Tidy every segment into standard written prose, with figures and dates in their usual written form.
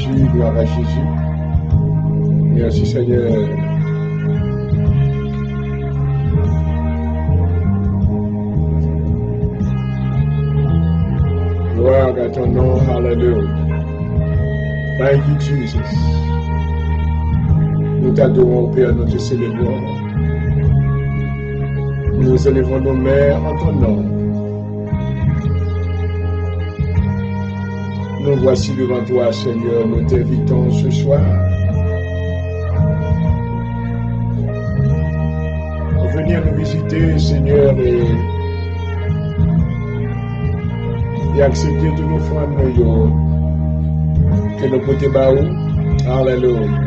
Jésus, gloire à Jésus. Merci Seigneur. Gloire à ton nom, hallelujah. Thank you, Jesus. Nous t'adorons, Père, nous te célébrons. Nous élevons nos mains en ton nom. Nous voici devant toi, Seigneur, nous t'invitons ce soir. Venir nous visiter, Seigneur, et accepter tous nos frères que nous côtés baou. Hallelujah.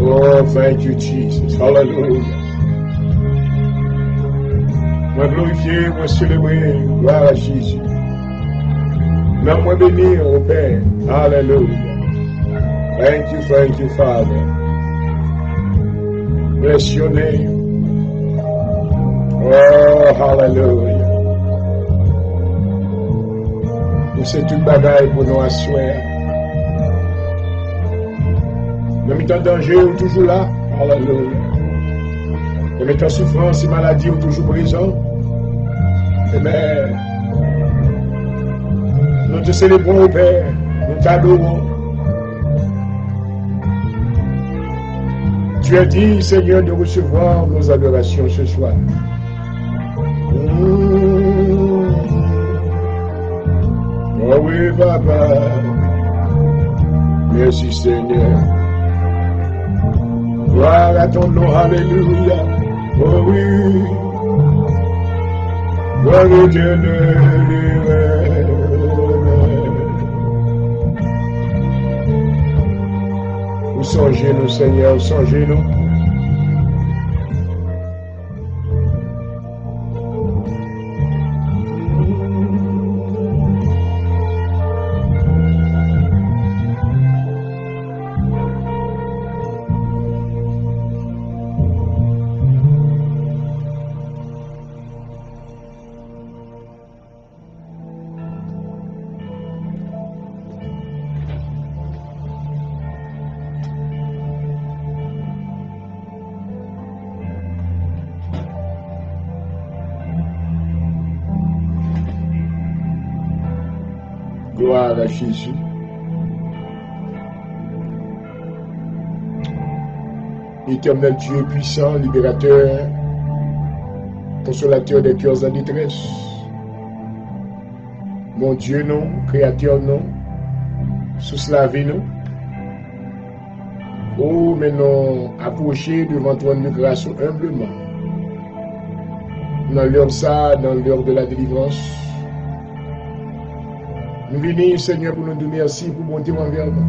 Oh, thank you, Jesus. Hallelujah. Moi glorifier, moi célébrer, gloire à Jésus. Même moi bénir au Père. Hallelujah. Thank you, Father. Bless your name. Oh, hallelujah. C'est une bagaille pour nous asseoir. Même temps danger ou toujours là. Hallelujah. Même temps souffrance et maladie ou toujours présent. Amen. Nous te célébrons au Père. Nous t'adorons. Tu as dit, Seigneur, de recevoir nos adorations ce soir. Oh oui, Papa. Merci, Seigneur. Gloire à ton nom, alléluia. Oh oui. Gloire éternelle. Vous songez-nous, Seigneur, songez-nous. Gloire à Jésus. Éternel Dieu puissant, libérateur, consolateur des cœurs en détresse. Mon Dieu, non, créateur, non, sous la vie, non. Oh, mais non, approchez devant toi de grâce humblement. Dans l'heure ça, dans l'heure de la délivrance. Nous venons, Seigneur, pour nous dire merci pour bonté envers nous.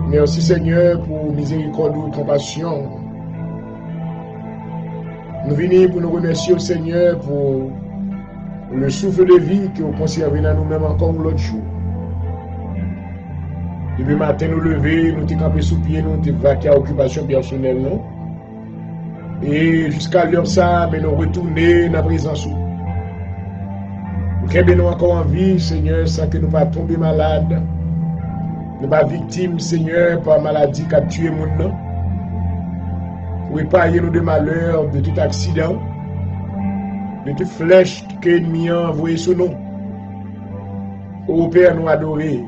Merci, Seigneur, pour miséricorde ou compassion. Nous venons pour nous remercier au Seigneur pour le souffle de vie que vous conservez dans nous-mêmes encore l'autre jour. Depuis le matin, nous lever, nous sommes campés sous pied, nous sommes vaqués à occupation personnelle. Non? Et jusqu'à l'heure ça, mais nous retourner dans la présence. Nous sommes encore en vie, Seigneur, sans que nous ne pas tomber malades. Nous ne pas victimes, Seigneur, par maladie qui a tué mon nom. Pour épargner nous de malheurs, de tout accident, de toute flèche que l'ennemi a envoyé sur nous. Ô Père, nous adorer.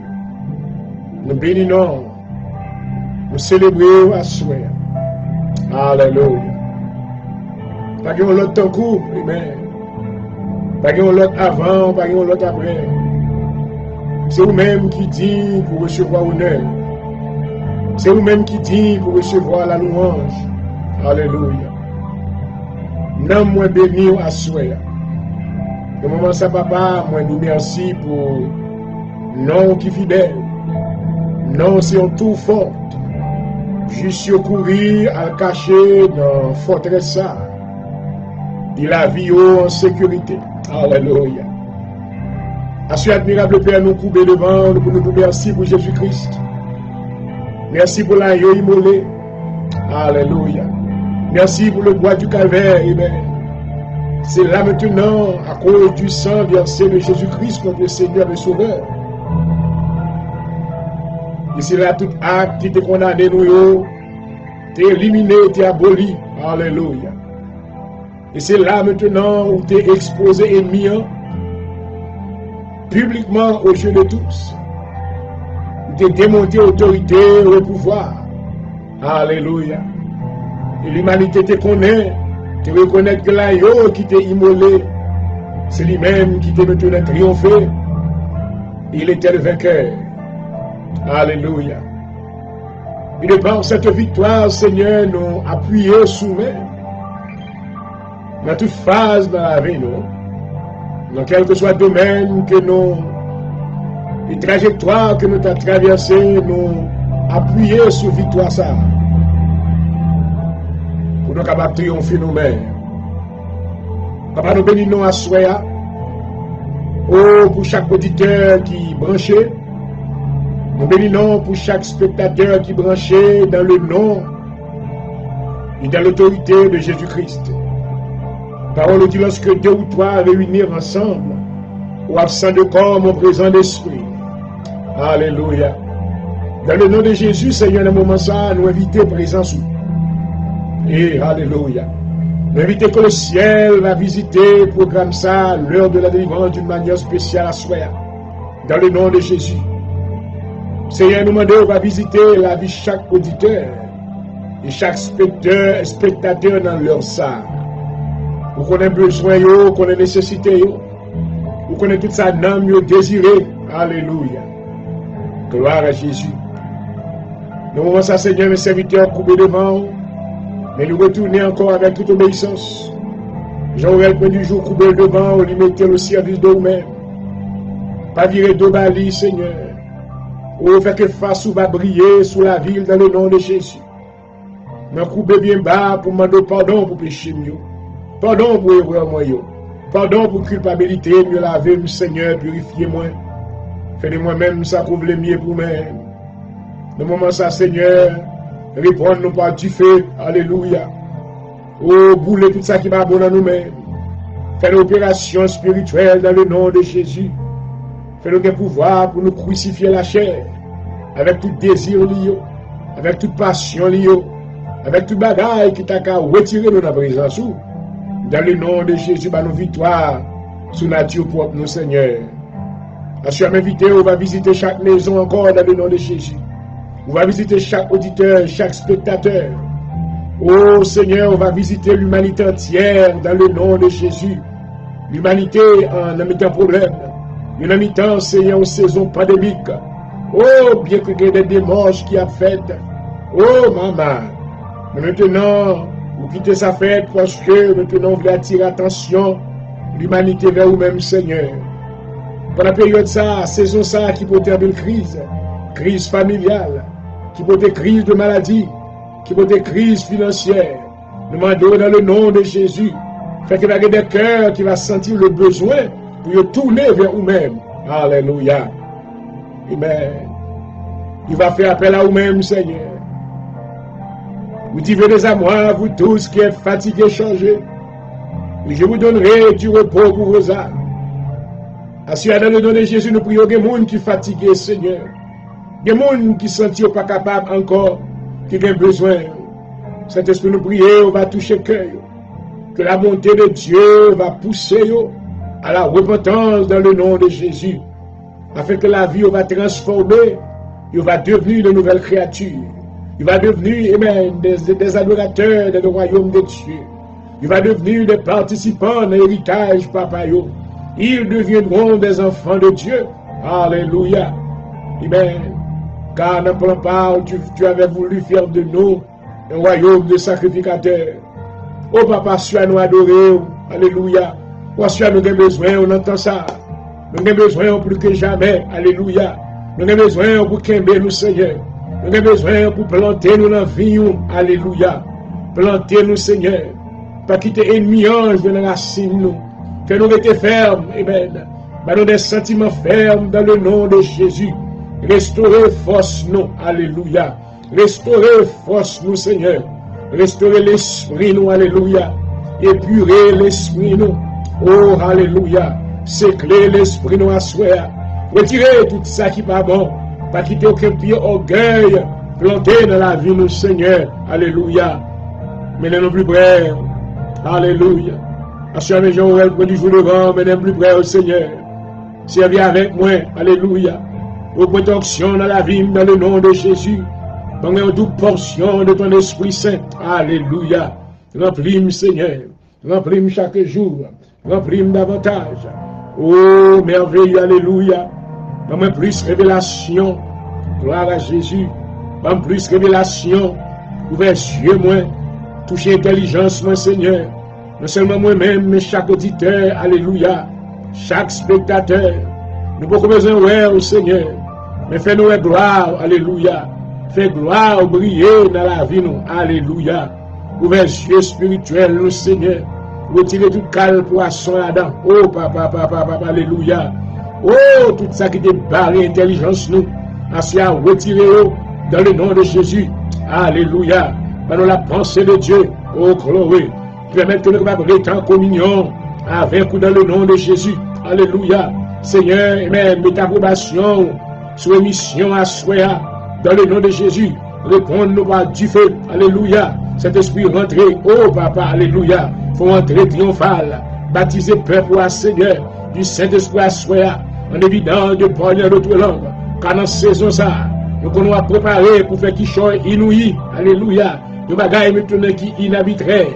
Nous bénissons. Nous célébrons à souhait. Alléluia. Pas qu'il y ait l'autre temps court, amen. Pas qu'il y ait l'autre avant, pas qu'il y ait l'autre après. C'est vous-même qui dit pour recevoir l'honneur. C'est vous-même qui dit pour recevoir la louange. Alléluia. Non, moi béni à souhait. Le moment ça, papa, moi nous merci pour non qui fidèle. Non, c'est un tout fort. Juste courir à cacher dans forteresse ça. Il a vie en sécurité. Alléluia. À ce admirable Père, nous couper devant, nous nous merci pour Jésus-Christ. Merci pour l'agneau immolé. Alléluia. Merci pour le bois du calvaire. Amen. C'est là maintenant, à cause du sang versé de Jésus-Christ, notre Seigneur et Sauveur, Et c'est là tout acte qui était condamné, nous, t'es éliminé, t'es aboli. Alléluia. Et c'est là maintenant où t'es exposé et mis publiquement aux yeux de tous. Où t'es démonté autorité et pouvoir. Alléluia. Et l'humanité te connaît. Tu reconnais que l'agneau qui t'est immolé, c'est lui-même qui t'est maintenant triomphé. Il était le vainqueur. Alléluia. Et de par cette victoire, Seigneur, nous appuyons sous-main dans toute phase de la vie, nous, dans quel que soit le domaine que nous, les trajectoires que nous avons traversées, nous appuyons sur victoire ça. Pour nous capables de triompher nous-mêmes. Papa, nous bénissons à soi. Oh, pour chaque auditeur qui est branché. Nous bénissons pour chaque spectateur qui est branché dans le nom et dans l'autorité de Jésus-Christ. Parole dit lorsque deux ou trois réunir ensemble, ou absent de corps, mon présent d'esprit. Alléluia. Dans le nom de Jésus, Seigneur, dans le moment ça, nous invitons présence. Et alléluia. Nous invitons que le ciel va visiter, programme ça, l'heure de la délivrance d'une manière spéciale à soi. Dans le nom de Jésus. Seigneur, nous demandons, on va visiter la vie de chaque auditeur et chaque spectateur dans leur salle. Vous connaissez besoin, vous connaissez nécessité, vous connaissez toute sa âme, vous désirez. Alléluia. Gloire à Jésus. Nous avons ça, Seigneur, mes serviteurs coupés devant vous, mais nous retournons encore avec toute obéissance. Jean-Noël, point du jour, coupé devant vous, lui mettez le service de vous-même. Pas virer de bali, Seigneur. Ou fait que face ou va briller sous la ville dans le nom de Jésus. Mais coupez bien bas pour demander pardon pour péché mieux. Pardon pour erreur moi. Pardon pour culpabilité, mieux laver, Seigneur, purifiez-moi. Faites de moi-même ça couvre le mieux pour moi-même. Dans le moment ça, Seigneur, répondez-nous par du feu. Alléluia. Oh, boulez tout ça qui va bon dans nous-mêmes. Faites l'opération spirituelle dans le nom de Jésus. Fais-nous des pouvoirs pour nous crucifier la chair, avec tout désir lié, avec toute passion liée, avec tout bagaille qui t'a qu'à retirer de la présence. Dans le nom de Jésus, par nos victoires, sous nature propre, nos Seigneur. Assure m'inviter, on va visiter chaque maison encore dans le nom de Jésus. On va visiter chaque auditeur, chaque spectateur. Oh Seigneur, on va visiter l'humanité entière dans le nom de Jésus. L'humanité en émettant problème. Une mi-temps, c'est une saison pandémique. Oh, bien que des démarches qui a fait. Oh, maman. Mais maintenant, vous quittez sa fête parce que maintenant, vous voulez attirer attention l'humanité vers vous-même, Seigneur. Pour la période ça, saison ça, qui peut être une crise. Crise familiale. Qui peut être crise de maladie. Qui peut être crise financière. Nous demandons dans le nom de Jésus. Fait qu'il y a des cœurs qui vont sentir le besoin pour tourner vers vous-même. Alléluia. Amen. Il va faire appel à vous-même, Seigneur. Vous dites, venez à moi, vous tous qui êtes fatigués, changés. Et je vous donnerai du repos pour vos âmes. Assurez dans le nom de Jésus, nous prions des gens qui sont fatigués, Seigneur. Des gens qui ne sont pas capables encore, qui ont besoin. Cet esprit, nous prions, on va toucher le cœur. Que la bonté de Dieu va pousser à la repentance dans le nom de Jésus, afin que la vie va transformer, il va devenir de nouvelles créatures, il va devenir des adorateurs du royaume de Dieu, il va devenir des participants de l'héritage papa yo. Ils deviendront des enfants de Dieu. Alléluia. Amen. Car dans ton parole, tu avais voulu faire de nous un royaume de sacrificateurs. Oh papa, sois nous adorer. Alléluia. Si nous avons besoin, on entend ça. Nous avons besoin plus que jamais. Alléluia. Nous avons besoin pour qu'aimer nous, Seigneur. Nous avons besoin pour planter nous dans la vie. Alléluia. Planter nous, Seigneur. Pas quitter ennemi ange de la racine nous. Que nous restions fermes. Amen. Nous des sentiments fermes dans le nom de Jésus. Restaurer force nous. Alléluia. Restaurer force nous, Seigneur. Restaurer l'esprit nous. Alléluia. Épurer l'esprit nous. Oh, alléluia. C'est clair l'esprit nous à soi. Retirez tout ça qui n'est pas bon. Pas quitter aucun pied orgueil planté dans la vie, nous, Seigneur. Alléluia. Mais nous plus près. Alléluia. Assurez mes gens, pour du jour devant, mais nous plus près au Seigneur. Servis avec moi. Alléluia. Aux protection dans la vie, dans le nom de Jésus. Dans une double portion de ton Esprit Saint. Alléluia. Remplis-moi, Seigneur. Remplis-moi chaque jour. Remplis-moi davantage. Oh, merveilleux, alléluia. Donne-moi plus révélation. Gloire à Jésus. Donne-moi plus révélation. Ouvre yeux, moi. Toucher intelligence, mon Seigneur. Non seulement moi-même, mais chaque auditeur. Alléluia. Chaque spectateur. Nous n'avons pas besoin de voir au Seigneur. Mais fais-nous gloire. Alléluia. Fais gloire briller dans la vie, nous. Alléluia. Ouvre yeux spirituels, nous, Seigneur. Retirez tout calme poisson là-dedans. Oh, papa, alléluia. Oh, tout ça qui te barre intelligence, nous. Ainsi à retirer dans le nom de Jésus. Alléluia. Par la pensée de Dieu. Oh, gloire. Permettre que nous puissions être en communion avec vous dans le nom de Jésus. Alléluia. Seigneur, amen. Mets ta approbation sur émission à soi dans le nom de Jésus. Répondre-nous par du feu. Alléluia. Cet esprit rentré. Oh, papa, alléluia. Faut entrer triomphal, baptiser peuple à Seigneur, du Saint-Esprit à soi, en évident de parler d'autres langues, car dans cette saison ça, nous allons préparer pour faire qui soit inouï, alléluia, de bagailles maintenant qui inhabiterait,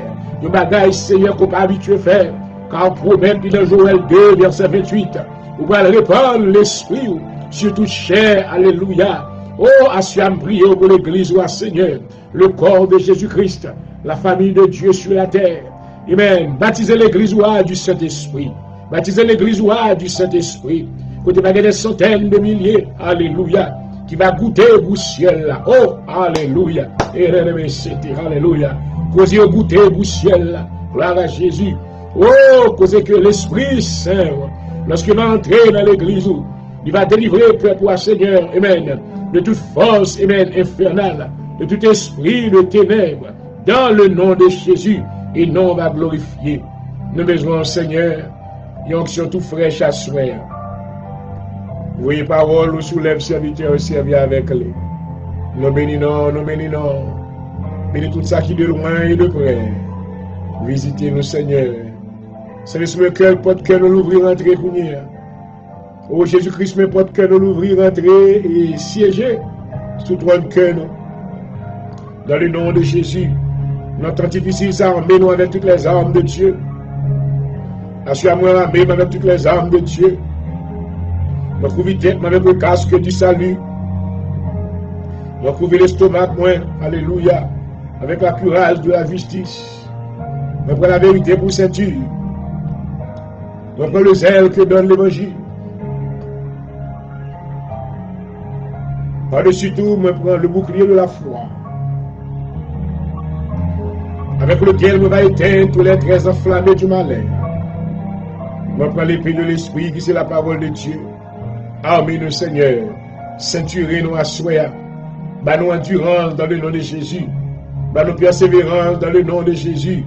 de bagailles Seigneur qu'on pas habitué faire, car proverbe dans Joël 2, verset 28, vous allez répandre l'esprit sur toute chair, alléluia. Oh, assume prier pour l'église ou à Seigneur, le corps de Jésus-Christ, la famille de Dieu sur la terre. Amen. Baptisez l'église du Saint-Esprit. Baptisez l'église du Saint-Esprit. Côté pas des centaines de milliers. Alléluia. Qui va goûter au ciel là. Oh, alléluia. Alléluia. Causez au goûter au ciel là. Gloire à Jésus. Oh, causez que l'Esprit Saint, lorsqu'il va entrer dans l'église, il va délivrer le peuple à Seigneur. Amen. De toute force, amen, infernale. De tout esprit de ténèbres. Dans le nom de Jésus. Et non, on va glorifier. Nous besoin, Seigneur, une onction tout fraîche à soi. Vous voyez, parole, nous soulève serviteur et servir avec lui. Nous bénissons, nous bénissons. Bénis tout ça qui de loin et de près. Visitez-nous, Seigneur. C'est sur le cœur, porte cœur, nous l'ouvrir, rentrer, pour nous. Oh Jésus-Christ, mais porte cœur, nous l'ouvrir, rentrer et siéger sous toi de cœur, nous. Dans le nom de Jésus. Notre temps difficile, ça armez-nous avec toutes les armes de Dieu. Assure-moi armez avec toutes les armes de Dieu. Notre vitesse avec le casque du salut. Notre l'estomac, moi, alléluia, avec la cuirasse de la justice. Notre la vérité pour ceinture. Notre le zèle que donne l'évangile. Par-dessus tout, moi, prends le bouclier de la foi. Avec lequel nous va éteindre tous les traits enflammés du malin. Nous prenons l'épée de l'esprit qui c'est la parole de Dieu. Armez-nous, Seigneur. Ceinturez-nous à soi. Bah-nous endurance dans le nom de Jésus. Bah-nous persévérance dans le nom de Jésus.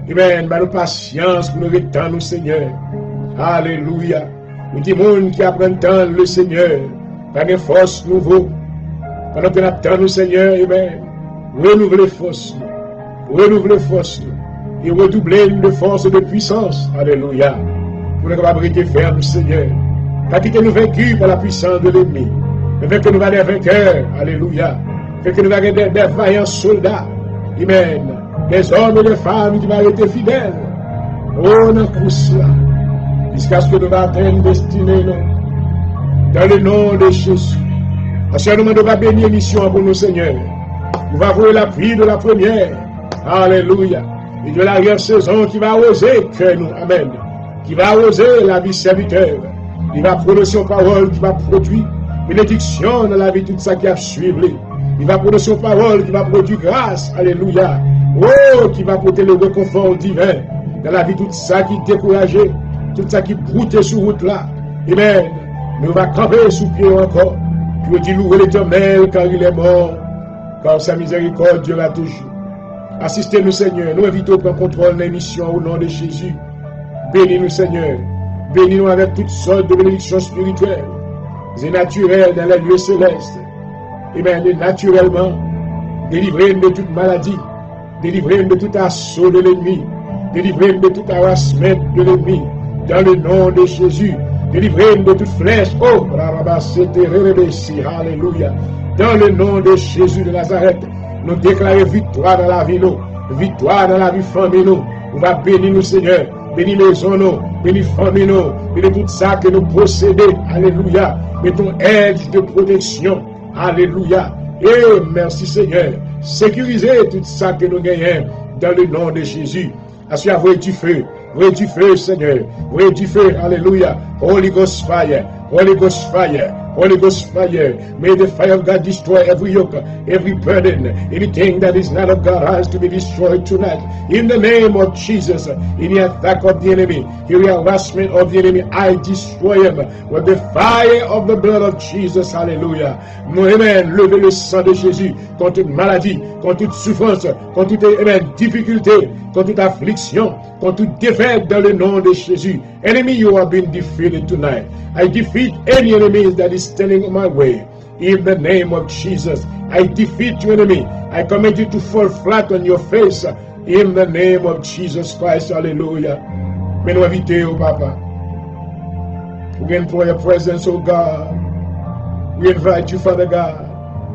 Amen. Bah-nous patience pour nous rétendre, Seigneur. Alléluia. Nous disons qui apprennent tant le Seigneur. Par une force nouveau. Pendant que nous attendons, Seigneur, amen. Renouvelez force. Renouveler force et redoubler de force et de puissance. Alléluia. Pour nous capables de ferme, Seigneur. Pas quitter nous vaincus par la puissance de l'ennemi. Mais fait que nous allons des vainqueurs. Alléluia. Fait que nous allons des vaillants soldats. Amen. Des hommes et des femmes qui vont être fidèles. Oh, dans course là. Jusqu'à ce que nous allons atteindre destinée, non. Dans le nom de Jésus. Parce que nous devons bénir mission pour nous, Seigneur. Nous allons voir la pluie de la première. Alléluia. Et de l'arrière-saison qui va oser que nous. Amen. Qui va oser la vie serviteur. Il va prononcer une parole qui va produire bénédiction dans la vie, tout ça qui a suivi. Il va prononcer une parole qui va produire grâce. Alléluia. Oh, qui va porter le réconfort divin dans la vie, tout ça qui décourageait, tout ça qui broutait sur route là. Amen. Nous va camper sous pied encore. Puis dit louer l'Éternel car il est mort. Car sa miséricorde durera toujours. Assistez-nous, Seigneur. Nous invitons à prendre contrôle de l'émission au nom de Jésus. Bénis-nous, Seigneur. Bénis-nous avec toutes sortes de bénédictions spirituelles. et naturels dans les lieux célestes. Et bien, naturellement, délivrez-nous de toute maladie, délivrez-nous de tout assaut de l'ennemi, délivrez-nous de tout harassment de l'ennemi, dans le nom de Jésus. Délivrez-nous de toute flèche. Oh, alléluia. Dans le nom de Jésus de Nazareth, nous déclarons victoire dans la vie, nous. Victoire dans la vie famille, nous. On va bénir nous, Seigneur. Bénis maison, nous. Bénis famille, nous. Bénis tout ça que nous possédons. Alléluia. Mettons aide de protection. Alléluia. Et merci, Seigneur. Sécurisez tout ça que nous gagnons dans le nom de Jésus. Assoyez voyez du feu. Voyez du feu, Seigneur. Voyez du feu. Alléluia. Holy Ghost fire. Holy Ghost fire. Holy Ghost fire. May the fire of God destroy every yoke, every burden, anything that is not of God has to be destroyed tonight. In the name of Jesus, any attack of the enemy, any harassment of the enemy, I destroy him with the fire of the blood of Jesus. Hallelujah. Amen. Levez le sang de Jésus contre toute maladie, contre toute souffrance, contre toute difficulté, contre toute affliction, contre toute défaite dans le nom de Jésus. Enemy, you have been defeated tonight. I defeat any enemy that is standing in my way. In the name of Jesus, I defeat you, enemy. I command you to fall flat on your face. In the name of Jesus Christ, hallelujah. Mais nous invitons au Papa. We implore your presence, oh God. We invite you, Father God.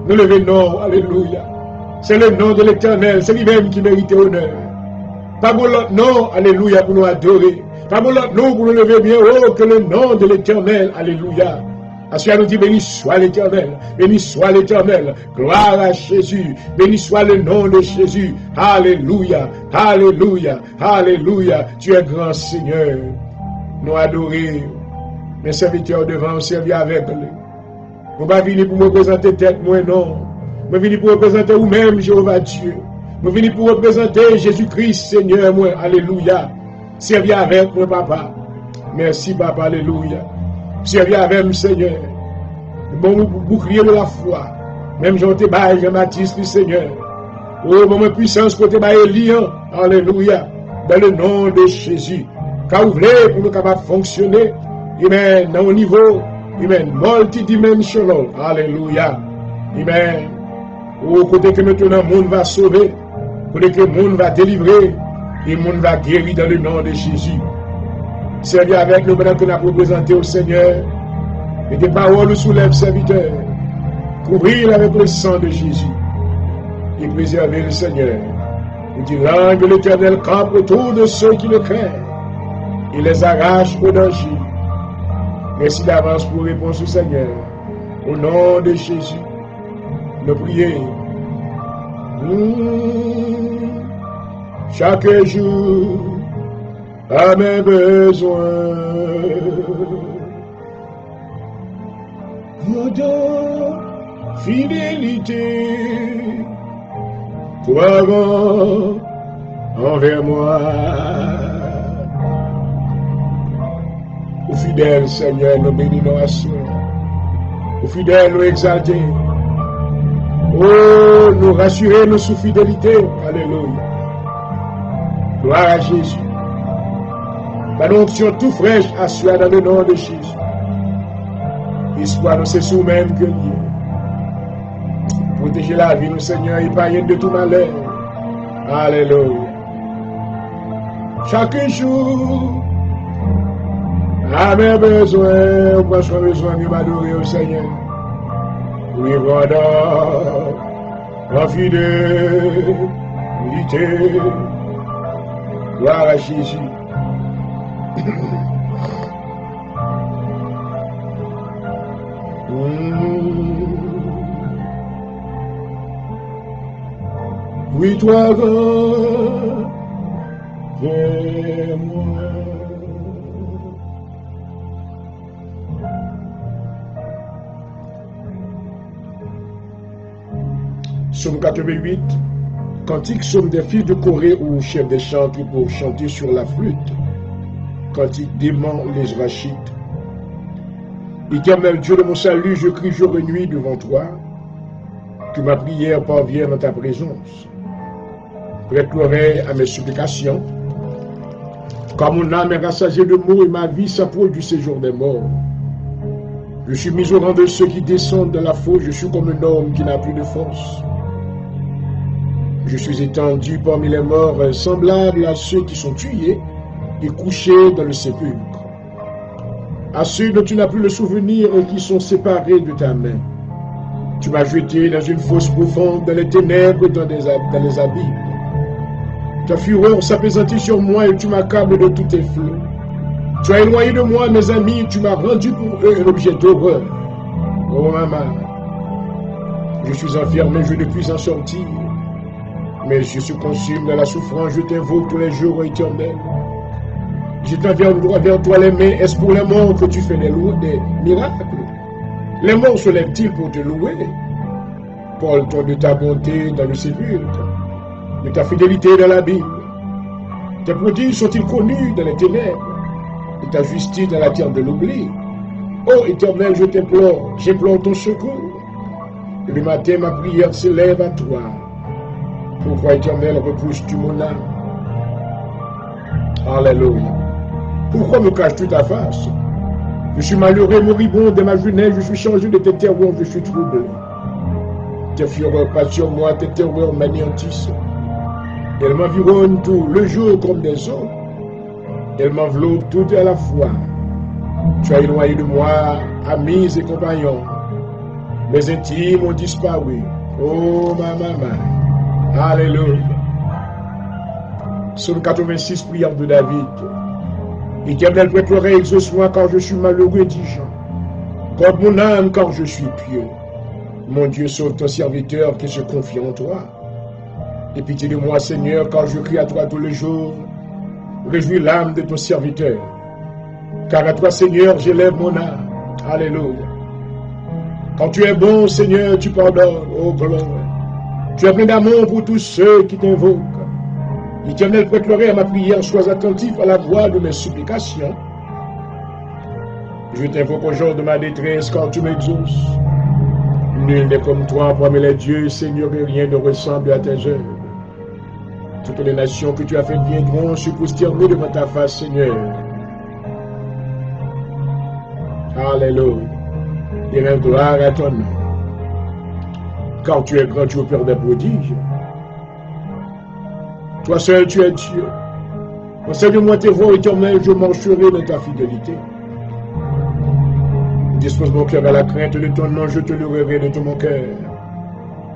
Nous levons, hallelujah. C'est le nom de l'Éternel, c'est lui-même qui mérite honneur. Pas pour l'autre nom, alléluia, pour nous adorer. Pas pour l'autre nom, pour nous lever bien haut que le nom de l'Éternel, alléluia. Assoyez nous dit, béni soit l'Éternel, béni soit l'Éternel, gloire à Jésus, béni soit le nom de Jésus, alléluia, alléluia, alléluia, tu es grand Seigneur, nous adorer, mes serviteurs devant servir avec nous. Nous ne pas venir pour me représenter tête, moi non, nous venir pour représenter vous-même, Jéhovah Dieu, nous venir pour représenter Jésus-Christ, Seigneur, moi, alléluia, servir avec moi, Papa, merci, Papa, alléluia. Servir avec nous, Seigneur. Bon bouclier de la foi. Même Jean-Thébaï, Jean-Baptiste, Seigneur. Oh, mon puissance côté Baélian. Alléluia. Dans le nom de Jésus. Car ouvrez pour nous capables de fonctionner. Amen. Dans un niveau. Amen. Multidimensional. Alléluia. Amen. Oh, côté que maintenant le monde va sauver. Côté que le monde va délivrer. Et le monde va guérir dans le nom de Jésus. Servir avec nous pendant que nous avons présenté au Seigneur. Et des paroles nous soulèvent, serviteurs. Couvrir avec le sang de Jésus. Et préserver le Seigneur. Il dit, l'ange de l'Éternel campe autour de ceux qui le craignent. Il les arrache au danger. Merci d'avance pour réponse au Seigneur. Au nom de Jésus, nous prions. Chaque jour, à mes besoins, votre fidélité, toi grand envers moi. Au fidèle Seigneur, nous bénissons à soi. Au fidèle, nous exalter. Oh, nous rassurer nous sous fidélité. Alléluia. Gloire à Jésus. Par l'onction tout fraîche, assois dans le nom de Jésus. Espoir, nous c'est sous-même que Dieu. Protéger la vie, nous Seigneur, et païen de tout malheur. Alléluia. Chaque jour, à mes besoins, moi je besoin de m'adorer au Seigneur. Oui, voilà, la fidélité. Gloire à Jésus. Oui, toi, vers moi. Psaume 88, cantique psaume des filles de Corée ou chef des chants pour chanter sur la flûte. Cantique dément les Rachites. Éternel Dieu de mon salut, je crie jour et nuit devant toi, que ma prière parvienne dans ta présence. Prête l'oreille à mes supplications, car mon âme est rassasiée de maux et ma vie s'approche du séjour des morts. Je suis mis au rang de ceux qui descendent dans la fosse. Je suis comme un homme qui n'a plus de force. Je suis étendu parmi les morts, semblable à ceux qui sont tués et couchés dans le sépulcre. À ceux dont tu n'as plus le souvenir et qui sont séparés de ta main. Tu m'as jeté dans une fosse profonde, dans les ténèbres, dans les abîmes. Ta fureur s'apaisantit sur moi et tu m'accables de tous tes feux. Tu as éloigné de moi mes amis, tu m'as rendu pour eux un objet d'horreur. Oh maman, je suis enfermé, je ne puis en sortir. Mais je suis consume dans la souffrance, je t'invoque tous les jours éternels. Je t'envoie vers toi les mains, est-ce pour les morts que tu fais des miracles? Les morts se lèvent-ils pour te louer? Parle-toi de ta bonté dans le sépulcre, de ta fidélité dans la Bible. Tes prodiges sont-ils connus dans les ténèbres, de ta justice dans la terre de l'oubli? Ô Éternel, je t'implore, j'implore ton secours. Et le matin, ma prière s'élève à toi. Pourquoi, Éternel, repousses-tu mon âme? Alléluia. Pourquoi me caches-tu ta face? Je suis malheureux, moribond de ma jeunesse, je suis changé de tes terreurs, je suis troublé. Tes fureurs passent sur moi, tes terreurs m'anéantissent. Elles m'environnent tout le jour comme des eaux. Elles m'enveloppent toutes à la fois. Tu as éloigné de moi amis et compagnons. Mes intimes ont disparu. Oh ma maman. Alléluia. Psaume 86, prière de David. Éternel, prête-l'oreille, exauce-moi car je suis malheureux, dis-je. Garde mon âme car je suis pieux. Mon Dieu, sauve ton serviteur qui se confie en toi. Aie pitié de moi, Seigneur, car je crie à toi tous les jours. Réjouis l'âme de ton serviteur. Car à toi, Seigneur, j'élève mon âme. Alléluia. Quand tu es bon, Seigneur, tu pardonnes. Oh, gloire. Tu es plein d'amour pour tous ceux qui t'invoquent. Éternel, prête l'oreille à ma prière, sois attentif à la voix de mes supplications. Je t'invoque au jour de ma détresse, car tu m'exauces. Nul n'est comme toi parmi les dieux, Seigneur, et rien ne ressemble à tes œuvres. Toutes les nations que tu as faites viendront se prosterner devant ta face, Seigneur. Alléluia. Et rends gloire à ton nom. Car tu es grand, tu es Père des prodiges. Toi seul, tu es Dieu. Enseigne-moi tes voies éternelles, je marcherai dans ta fidélité. Dispose mon cœur à la crainte de ton nom, je te louerai de tout mon cœur.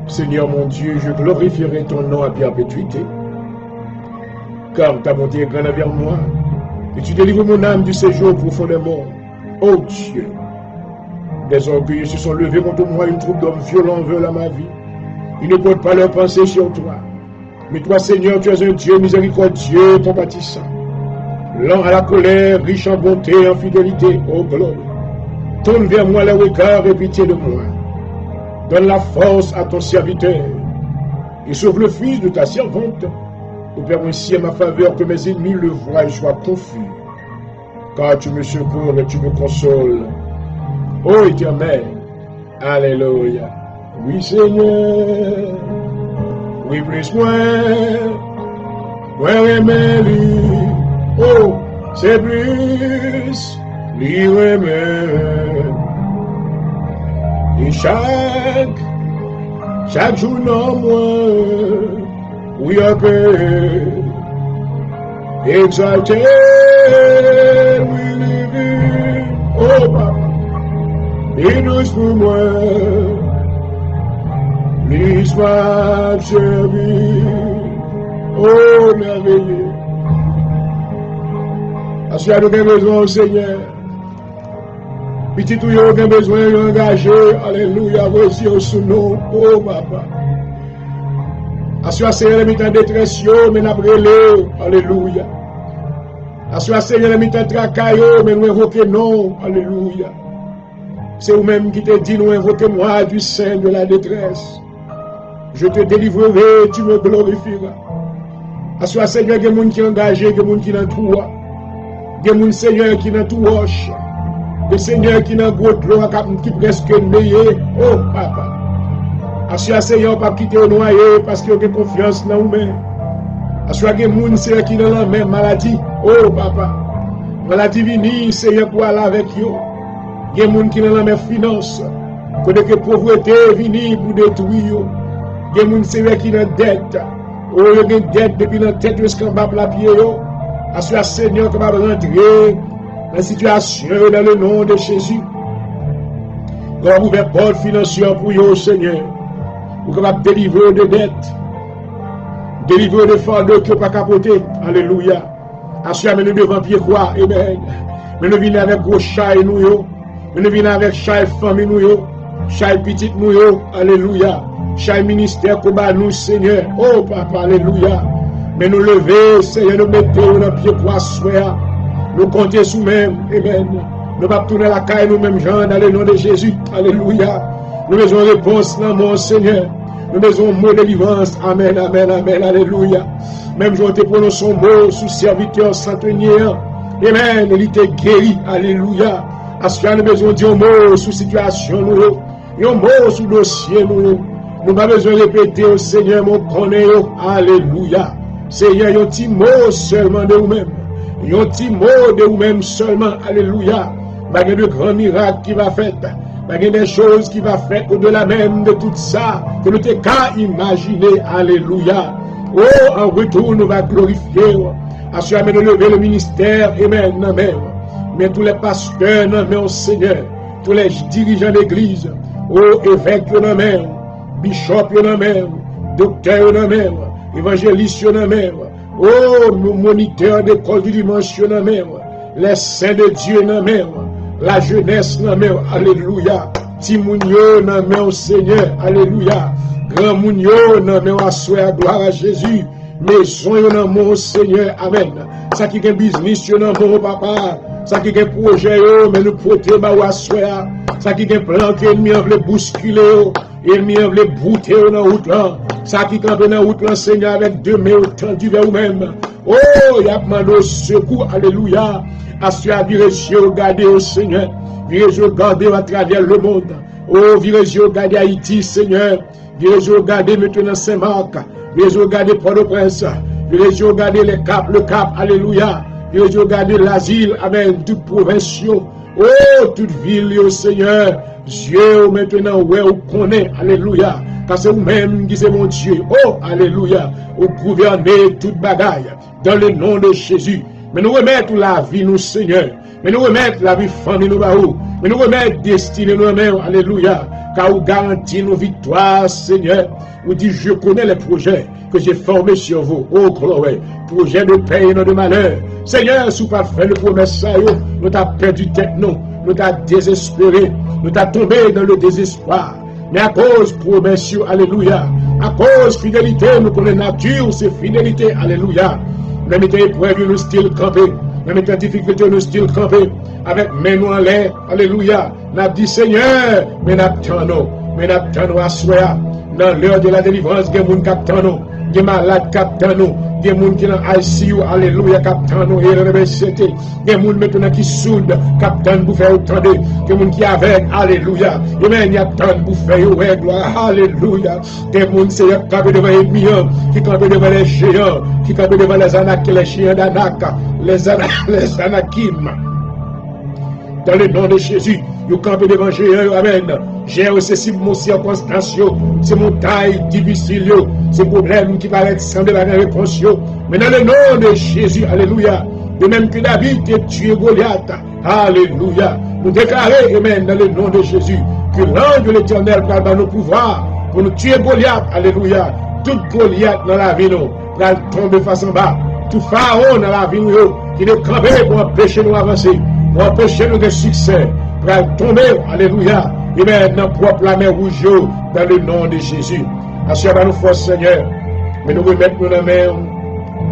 Seigneur mon Dieu, je glorifierai ton nom à perpétuité. Car ta bonté est grande envers moi, et tu délivres mon âme du séjour profondément. Ô Dieu, des orgueilleux se sont levés contre moi, une troupe d'hommes violents veulent à ma vie. Ils ne portent pas leurs pensées sur toi. Mais toi, Seigneur, tu es un Dieu miséricordieux, compatissant. Lent à la colère, riche en bonté et en fidélité. Ô gloire. Tourne vers moi les regards et pitié de moi. Donne la force à ton serviteur. Et sauve le fils de ta servante. Opère ainsi à ma faveur que mes ennemis le voient et soient confus. Car tu me secours et tu me consoles. Ô Éternel, alléluia. Oui, Seigneur. Oui, plus moi aimer lui. Oh, c'est plus lui aimer. Et chaque jour non moins, oui, ok. Exalté, oui, livre. Oh, papa, et douce pour moi. L'histoire chérie, oh merveilleux. Parce qu'il y a besoin au Seigneur. Petit tout, il y a besoin d'engager, alléluia, voici au sous-nom, oh papa. Parce que le Seigneur est en détresse, mais n'a brûlé, alléluia. Parce que le Seigneur est en tracaillé, mais nous invoquons non, alléluia. C'est vous-même qui te dit, nous invoquez-moi du sein de la détresse. Je te délivrerai, tu me glorifieras. Parce que le Seigneur, il y a des gens qui sont engagés, il y a des gens qui sont dans il y a des Seigneur qui sont dans tout roche. Des Seigneur qui sont dans gros l'eau, qui presque noyé. Oh, papa. Parce que le Seigneur n'a pas quitté au noyé parce qu'il y a confiance dans nous-mêmes. Parce que il y a des gens qui sont dans la même maladie. Oh, papa. Maladie vini, Seigneur, pour aller avec eux. Il y a des gens qui sont dans mes finances. Côté que pauvreté vient pour détruire. Il y a des gens qui sont dans dette. Oh, il y a des dettes depuis la tête jusqu'en bas de la pied. Assure Seigneur qui va rentrer dans la situation dans le nom de Jésus. Qu'on va ouvrir porte financière pour vous, Seigneur. Pour qu'on va délivrer de dettes. Délivrer de fardeaux qui ne pas capoter. Alléluia. Assure nous devant pied quoi. Amen. Mais nous venons avec gros chai nous. Mais nous venons avec chai famille nous. Chai petite nous. Alléluia. Chai ministère combat nous, Seigneur. Oh, Papa, alléluia. Mais nous lever, Seigneur, nous mettons dans pied quoi soir. Nous compter sous même. Amen. Nous pas tourner la caille nous-mêmes, Jean, dans le nom de Jésus. Alléluia. Nous besoin de réponse dans mon Seigneur. Nous besoin de mot de délivrance. Amen, amen, amen. Alléluia. Même je te prononce son mot sous serviteur centenier. Amen. Il était guéri. Alléluia. Parce que nous avons besoin de dire un mot sous situation. Nous un mot sous dossier. Nous n'avons pas besoin de répéter au Seigneur, mon connaît. Alléluia. Seigneur, il y a un petit mot seulement de vous-même. Il y a un petit mot de vous-même seulement. Alléluia. Il y a de grands miracles qui va faire. Il y a des choses qui va faire au-delà même de tout ça. Que nous t'ai qu'à imaginer. Alléluia. Oh, en retour, nous va glorifier. Assure de lever le ministère. Amen. Amen. Mais tous les pasteurs, amen, Seigneur. Tous les dirigeants d'église. Oh, évêques, amen. Bishop, amen. Docteur, amen. Évangéliste, amen. Oh, nos moniteurs d'école du dimanche, amen. Les saints de Dieu, amen. La jeunesse, amen. Alléluia. Timounio, amen, Seigneur. Alléluia. Grand Mounio, amen, à gloire à Jésus. Maison, mon Seigneur. Amen. Ça qui est business, mon papa. Ça qui est projet, mais nous protéger, ça qui est plan que l'ennemi veut bousculer, l'ennemi veut brouter dans la route là. Ça qui est dans la route là, Seigneur, avec deux mains tendues vers vous-même. Oh, il y a demandé au secours, alléluia. Assure virez les yeux, regardez au Seigneur. Virez les yeux, regardez à travers le monde. Oh, virez les yeux, regardez Haïti, Seigneur. Virez les yeux, regardez maintenant Saint-Marc. Virez les yeux, regardez Port-au-Prince. Virez les yeux, regardez le Cap, alléluia. Virez les yeux, regardez l'asile, amen, toute province. Oh, toute ville, oh Seigneur. Dieu, maintenant, ouais, vous connaissez, alléluia. Car c'est vous-même qui c'est mon Dieu. Oh, alléluia. Vous gouvernez toute bagaille dans le nom de Jésus. Mais nous remettons la vie, nous, Seigneur. Mais nous remettons la vie, famille, nous, baou. Mais nous remettons destinée, nous, amen, alléluia. Car vous garantissez nos victoires, Seigneur. Vous dites, je connais les projets que j'ai formés sur vous. Oh, gloire. Projet de paix et non de malheur. Seigneur, si vous pas fait le promesse, nous t'avons perdu tête, non. Nous t'avons désespéré. Nous t'avons tombé dans le désespoir. Mais à cause promesse, alléluia. À cause fidélité, nous connaissons nature, c'est fidélité, alléluia. Même étant épreuve, nous still camper. Même étant difficulté, nous still camper. Avec main nous en l'air, alléluia. N'a dit Seigneur, mais n'attendons. Mais n'attendons à soi. Dans l'heure de la délivrance, il y a des gens qui attendent. Des malades qui attendent. Des gens qui sont dans ICU, alléluia, qui attendent. Et l'université. Des gens maintenant qui soudent, qui attendent pour faire autant de. Des gens qui avec, alléluia. Et même qui attendent pour faire ouais, gloire, alléluia. Des gens qui campent devant les miens, qui campent devant les géants, qui campent devant les anakim, les chiens d'Anak, les anakim. Dans le nom de Jésus, vous campez devant Jésus, amen. J'ai c'est mon circonstance, c'est mon taille difficile, c'est problème qui paraît sans de la réponse. Mais dans le nom de Jésus, alléluia. De même que David a tué Goliath, alléluia. Nous déclarons, amen, dans le nom de Jésus, que l'ange de l'Éternel va nous pouvoir pour nous tuer Goliath, alléluia. Tout Goliath dans la vie, nous, va tomber face en bas. Tout pharaon dans la vie, qui est campé pour empêcher nous avancer. Pour empêcher nous de succès, pour tomber, alléluia, et maintenant propre la mer rouge dans le nom de Jésus. Assure nous force, Seigneur, mais nous remettons nous dans la mer,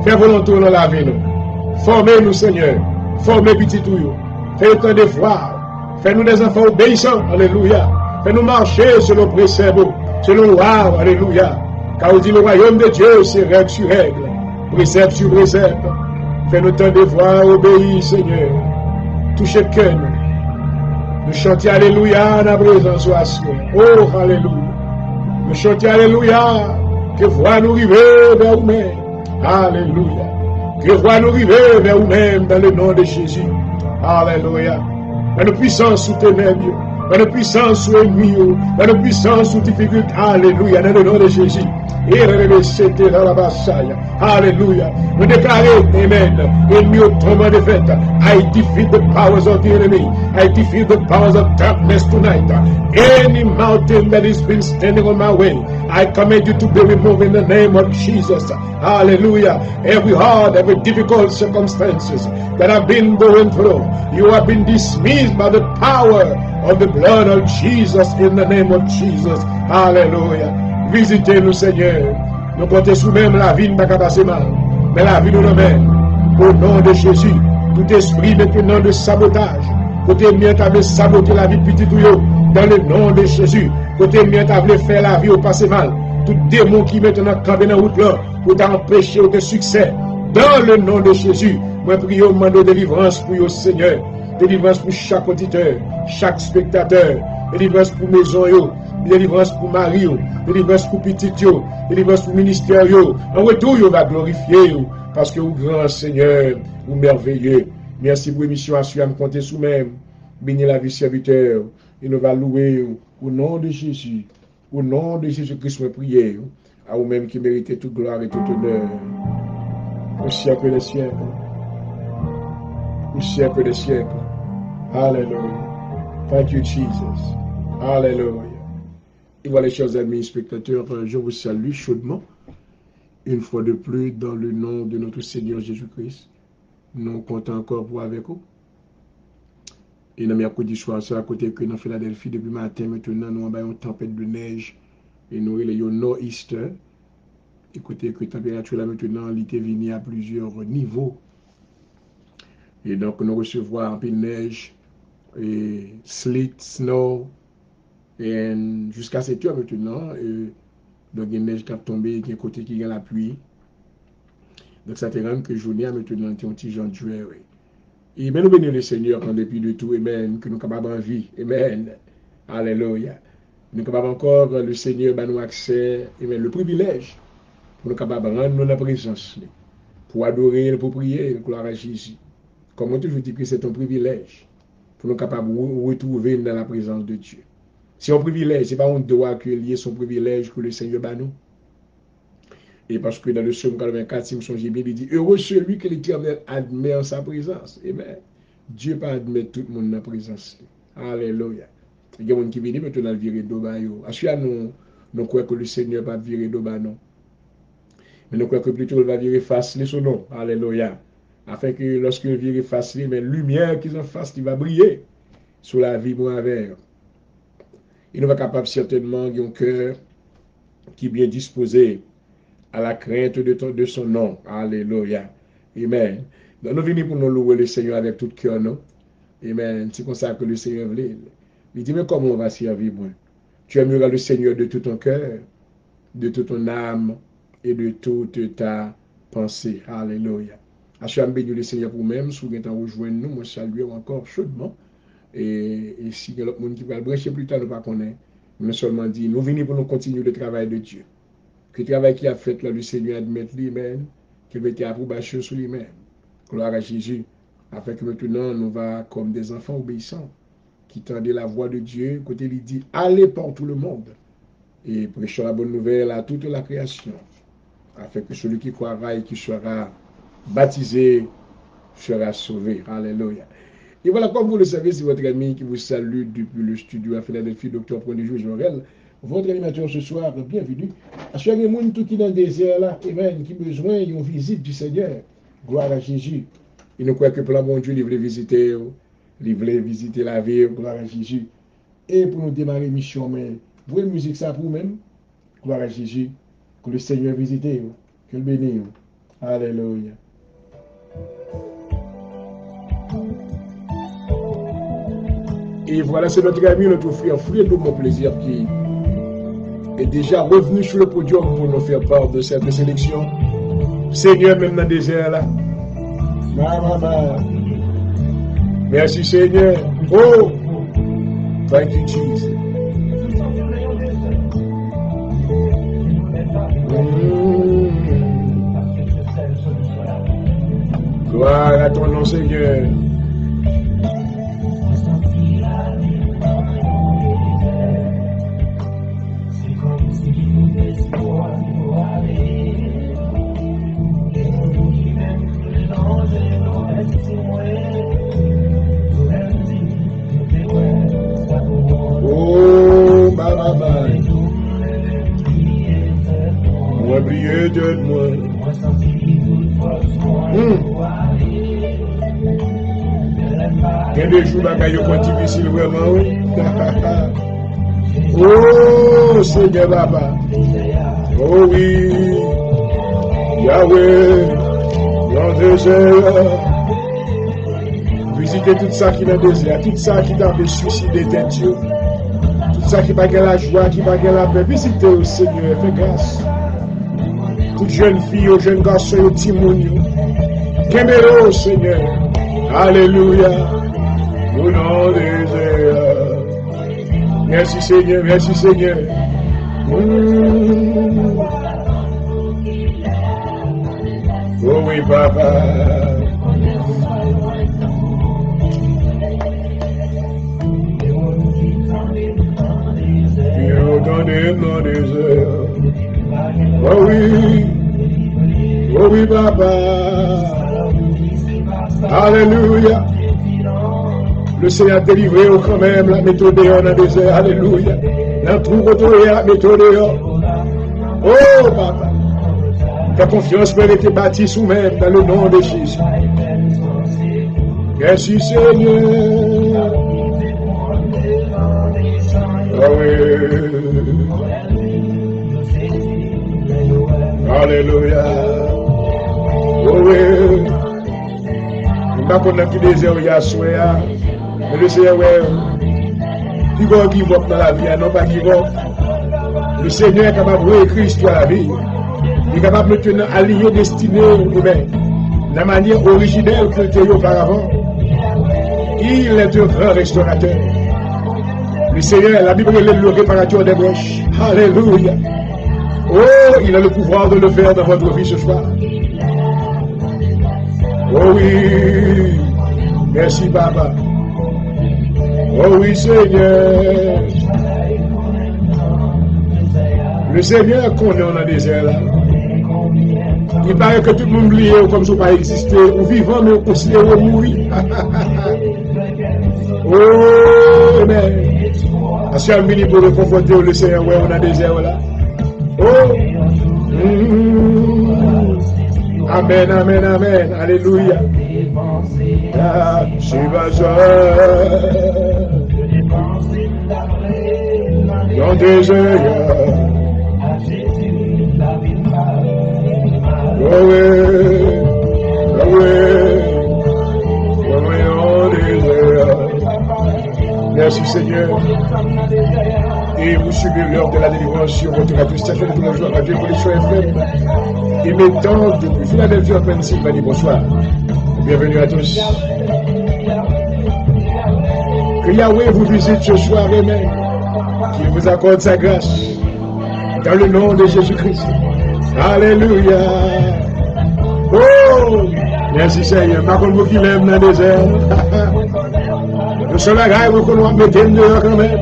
fais volonté dans la vie, nous. Formez-nous, Seigneur, formez petit tout, fais autant de voir, fais-nous des enfants obéissants, alléluia, fais-nous marcher selon précepte, selon loi, alléluia, car on dit le royaume de Dieu, c'est règle sur règle, précepte sur précepte, fais-nous tant de voir, obéir, Seigneur. Touchez que nous chantons alléluia à la présence de soi. Oh, alléluia. Nous chantons alléluia. Que voix nous river vers vous-même. Alléluia. Que voix nous river vers vous-même dans le nom de Jésus. Alléluia. dans la puissance sous ténèbres, dans la puissance sous ennemi, dans la puissance sous difficulté. Alléluia, dans le nom de Jésus. Alléluia. Nous déclarons, amen. Ennemi au tombant de fête. I defeat the powers of the enemy. I defeat the powers of darkness tonight. Any mountain that has been standing on my way, I command you to be removed in the name of Jesus. Hallelujah. Every hard, every difficult circumstances that have been going through, you have been dismissed by the power of the blood of Jesus in the name of Jesus. Hallelujah. Visitez-nous, Seigneur. Nous comptons sous même la vie, pas passer mal. Mais la vie nous l'emmène. Au nom de Jésus, tout esprit maintenant de sabotage, côté mien, tu as saboté la vie petit tout dans le nom de Jésus. Côté mien, tu as fait la vie au passé mal. Tout démon qui maintenant campé dans la route là, pour t'empêcher de succès. Dans le nom de Jésus, moi prie au moment de délivrance pour le Seigneur. Délivrance pour chaque auditeur, chaque spectateur. Délivrance pour maison yo. Délivrance pour mari, délivrance pour petit, délivrance pour ministère. En retour, vous va glorifier parce que vous grand Seigneur, vous merveilleux. Merci pour l'émission à suivre, compter sous même. Bénis la vie serviteur. Et nous va louer au nom de Jésus. Au nom de Jésus-Christ, nous prions. À vous-même qui méritez toute gloire et tout honneur. Au siècle des siècles. Au siècle des siècles. Alléluia. Thank you, Jesus. Alléluia. Et voilà, chers amis spectateurs, je vous salue chaudement, une fois de plus, dans le nom de notre Seigneur Jésus-Christ. Nous comptons encore pour avec vous. Et dans mercredi soir, c'est à côté que dans Philadelphie, depuis matin, maintenant, nous avons une tempête de neige, et nous avons un nor'easter. Écoutez, que la température là maintenant, elle était venue à plusieurs niveaux. Et donc, nous recevons un peu de neige, et sleet, snow, et jusqu'à 7 heures maintenant, donc il y a une neige qui a tombé, il y a un côté qui a la pluie. Donc ça te rend que journée maintenant, un petit Jean de juillet. Et bien nous bénissons le Seigneur en dépit de tout, amen, que nous sommes capables en vie, amen, alléluia. Nous sommes capables encore, le Seigneur nous accès, amen, le privilège, pour nous capables de rendre la présence, pour adorer, pour prier, gloire à Jésus. Comme on toujours dit que c'est un privilège, pour nous capables de retrouver dans la présence de Dieu. C'est un privilège, ce n'est pas un droit que lié son privilège que le Seigneur bat nous. Et parce que dans le psaume 84, si je me bien, il dit heureux celui que l'Éternel admet en sa présence. Amen. Dieu pas admet tout le monde dans la présence. Alléluia. Il y a des gens qui viennent maintenant virer d'Oba. Assurément, nous croyons que le Seigneur va virer d'Oba, non. Mais nous croyons que plutôt il va virer face son nom. Alléluia. Afin que lorsqu'il vire face, mais lumière qui en face, qui va briller sur la vie moi avec. Il nous va capable certainement d'un cœur qui est bien disposé à la crainte de son nom. Alléluia. Amen. Donc nous venons pour nous louer le Seigneur avec tout cœur, non? Amen. C'est comme ça que le Seigneur veut. Il dit, mais comment on va servir, moi? Tu aimeras le Seigneur de tout ton cœur, de toute ton âme et de toute ta pensée. Alléluia. Je bénis le Seigneur pour même, si vous êtes rejoindre nous, moi salue encore chaudement. Et si il y a d'autres monde qui va le brancher plus tard, nous ne connaissons pas. Nous seulement dit, nous venons pour nous continuer le travail de Dieu. Que le travail qu'il a fait là, le Seigneur admette lui-même, qu'il mette approbation sur lui-même. Gloire à Jésus. Afin que maintenant, nous va comme des enfants obéissants, qui tendent la voix de Dieu, côté il dit, allez par tout le monde, et prêchons la bonne nouvelle à toute la création, afin que celui qui croira et qui sera baptisé sera sauvé. Alléluia. Et voilà, comme vous le savez, c'est votre ami qui vous salue depuis le studio à Philadelphie, Dr. Pondijou Jorel. Votre animateur ce soir, bienvenue. À chaque monde tout qui est dans le désert là, amen, qui a besoin d'une visite du Seigneur. Gloire à Jésus. Il nous croit que pour la bon Dieu, il voulait visiter la vie, gloire à Jésus. Et pour nous démarrer mission, mais vous voyez musique ça pour vous-même, gloire à Jésus, que le Seigneur visite, que le bénisse. Alléluia. Et voilà, c'est notre ami, notre frère de mon plaisir qui est déjà revenu sur le podium pour nous faire part de cette sélection. Seigneur, même dans le désert là. Merci Seigneur. Oh, thank you Jesus. Gloire à ton nom Seigneur. Seigneur, donne-moi. Il y a des jours qui sont difficiles, vraiment, oui. Oh, Seigneur, Papa. Oh oui. Yahweh, dans le désert. Visitez tout ça qui est dans le désert, tout ça qui t'a fait suicider tête, tout ça qui va gagner la joie, qui va gagner la paix. Visitez au Seigneur, fais grâce. Toutes jeunes filles, aux jeunes garçons, aux timonios. Qu'aimez-le, Seigneur. Alléluia. Au nom de Jésus. Merci, Seigneur. Merci, Seigneur. Oh oui, Papa. Dans le désert. Oh oui. Oh oui, Papa. Alléluia. Le Seigneur a délivré quand même la méthode dans le désert. Alléluia. La troupe autour la méthode. Oh, Papa. Ta confiance peut être bâtie sous même dans le nom de Jésus. Merci, Seigneur. Oh oui. Alléluia. Oh oui. Je ne sais pas qui désire il y a soya. Mais le Seigneur, qui va give up dans la vie, non pas give up. Le Seigneur est capable de réécrire l'histoire de la vie. Il est capable de nous aligner destiné humain de la manière originelle qu'il était auparavant. Il est un grand restaurateur. Le Seigneur, la Bible est le réparateur des broches. Alléluia. Oh, il a le pouvoir de le faire dans votre vie ce soir. Oh oui. Merci, Papa. Oh oui, Seigneur. Le Seigneur qu'on est dans le désert là. Il paraît que tout le monde lié comme ça pas exister. Ou vivant, mais on considère ou mourir. Oh, mais. Parce qu'il y a un mini pour le conforter le Seigneur, ouais, on a des désert là. Oh. Amen, amen, amen. Alléluia. Ah, je vais dans des désert. Oh oui, oh oui, oh oui, oh désert. Merci Seigneur. Et vous suivez l'heure de la délivrance sur votre radio station de tous les jours, Radio Évolution FM. Et mettant depuis Philadelphie en Pennsylvanie. Bonsoir. Bienvenue à tous. Que Yahweh vous visite ce soir, amen. Qu'il vous accorde sa grâce. Dans le nom de Jésus-Christ. Alléluia. Oh, merci Seigneur. Par contre, vous qui l'aimez dans le désert. Le seul agaille, vous qu'on mettre dehors quand même.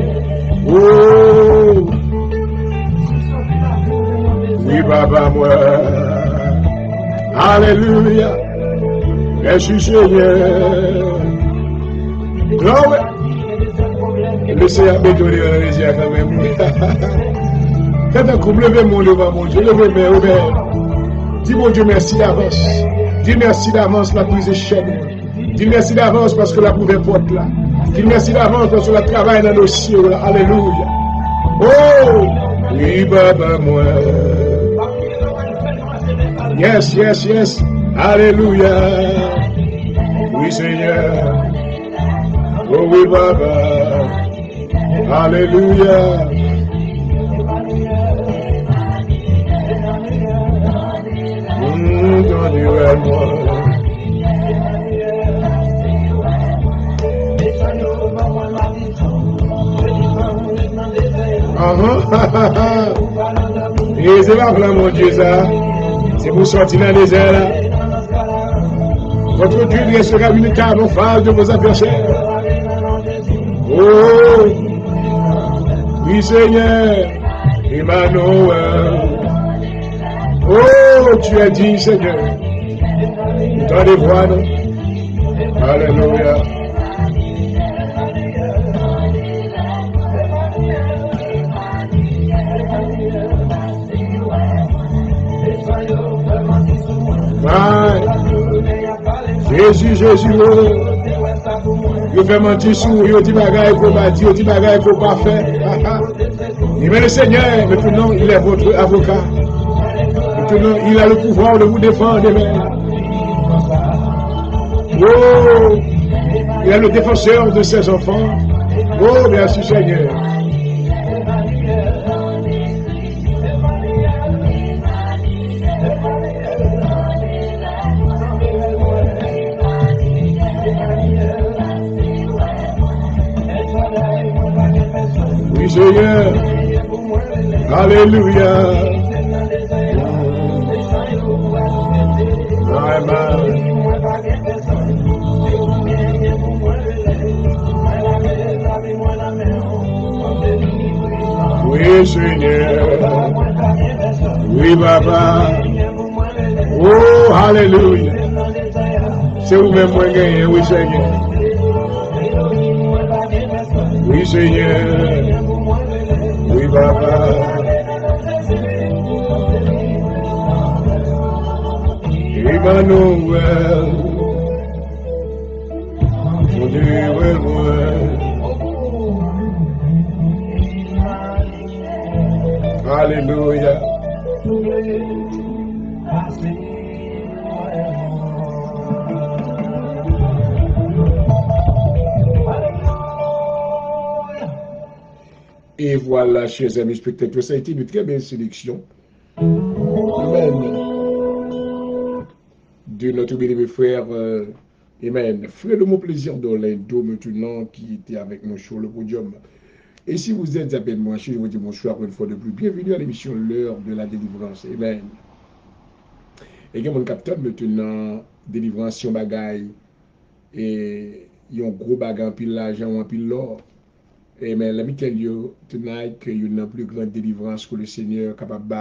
Oh. Oui, Papa, moi. Alléluia. Merci Seigneur. Gloire. Le Seigneur m'a donné un désert quand même. Quand on lève mon devant mon Dieu, levez mes ouvert. Dis mon Dieu merci d'avance. Dis merci d'avance la prise de chaîne. Dis merci d'avance parce que la pouvait porte là. Dis merci d'avance parce que la travail dans nos cieux là. Alléluia. Oh, oui, Baba, moi. Yes, yes, yes. Alléluia. Oui, Seigneur. Oh, oui, Baba. Alléluia. Donnez-moi. Et c'est pas vraiment mon Dieu ça. C'est pour sortir dans le désert là. Votre Dieu restera une camouflage de vos adversaires. Oh, oui Seigneur, Emmanuel. Oh, tu as dit Seigneur. Dans les voix, non? Alléluia. Jésus, Jésus, yo fait mentir sur yo dit bagaille qu'on pas dit, yo dit bagaille qu'on pas fait. Mais le Seigneur, maintenant, il est votre avocat. Maintenant, il a le pouvoir de vous défendre. Oh, il est le défenseur de ses enfants. Oh, merci Seigneur. Oui, Seigneur. Alléluia. Amen. Oui, Seigneur. Oui, Papa. Oh, Alléluia. C'est vous-même qui gagnez, oui, Seigneur. Oui, Seigneur. Oui, Papa. Emmanuel. Alléluia. Et voilà, chers amis spectateurs, ça a été une très belle sélection. Amen. De notre bien-aimé frère, Amen. Frère de mon plaisir d'Orlando, maintenant, qui était avec nous sur le podium. Et si vous êtes avec moi, je vous dis bonsoir une fois de plus. Bienvenue à l'émission L'heure de la délivrance. Amen. Et mon capteur maintenant, délivrance, si on bagaille, et il y a un gros bagaille en pile l'argent, en pile l'or. Amen. Let me tell you tonight que il y a une plus grande délivrance que le Seigneur est capable de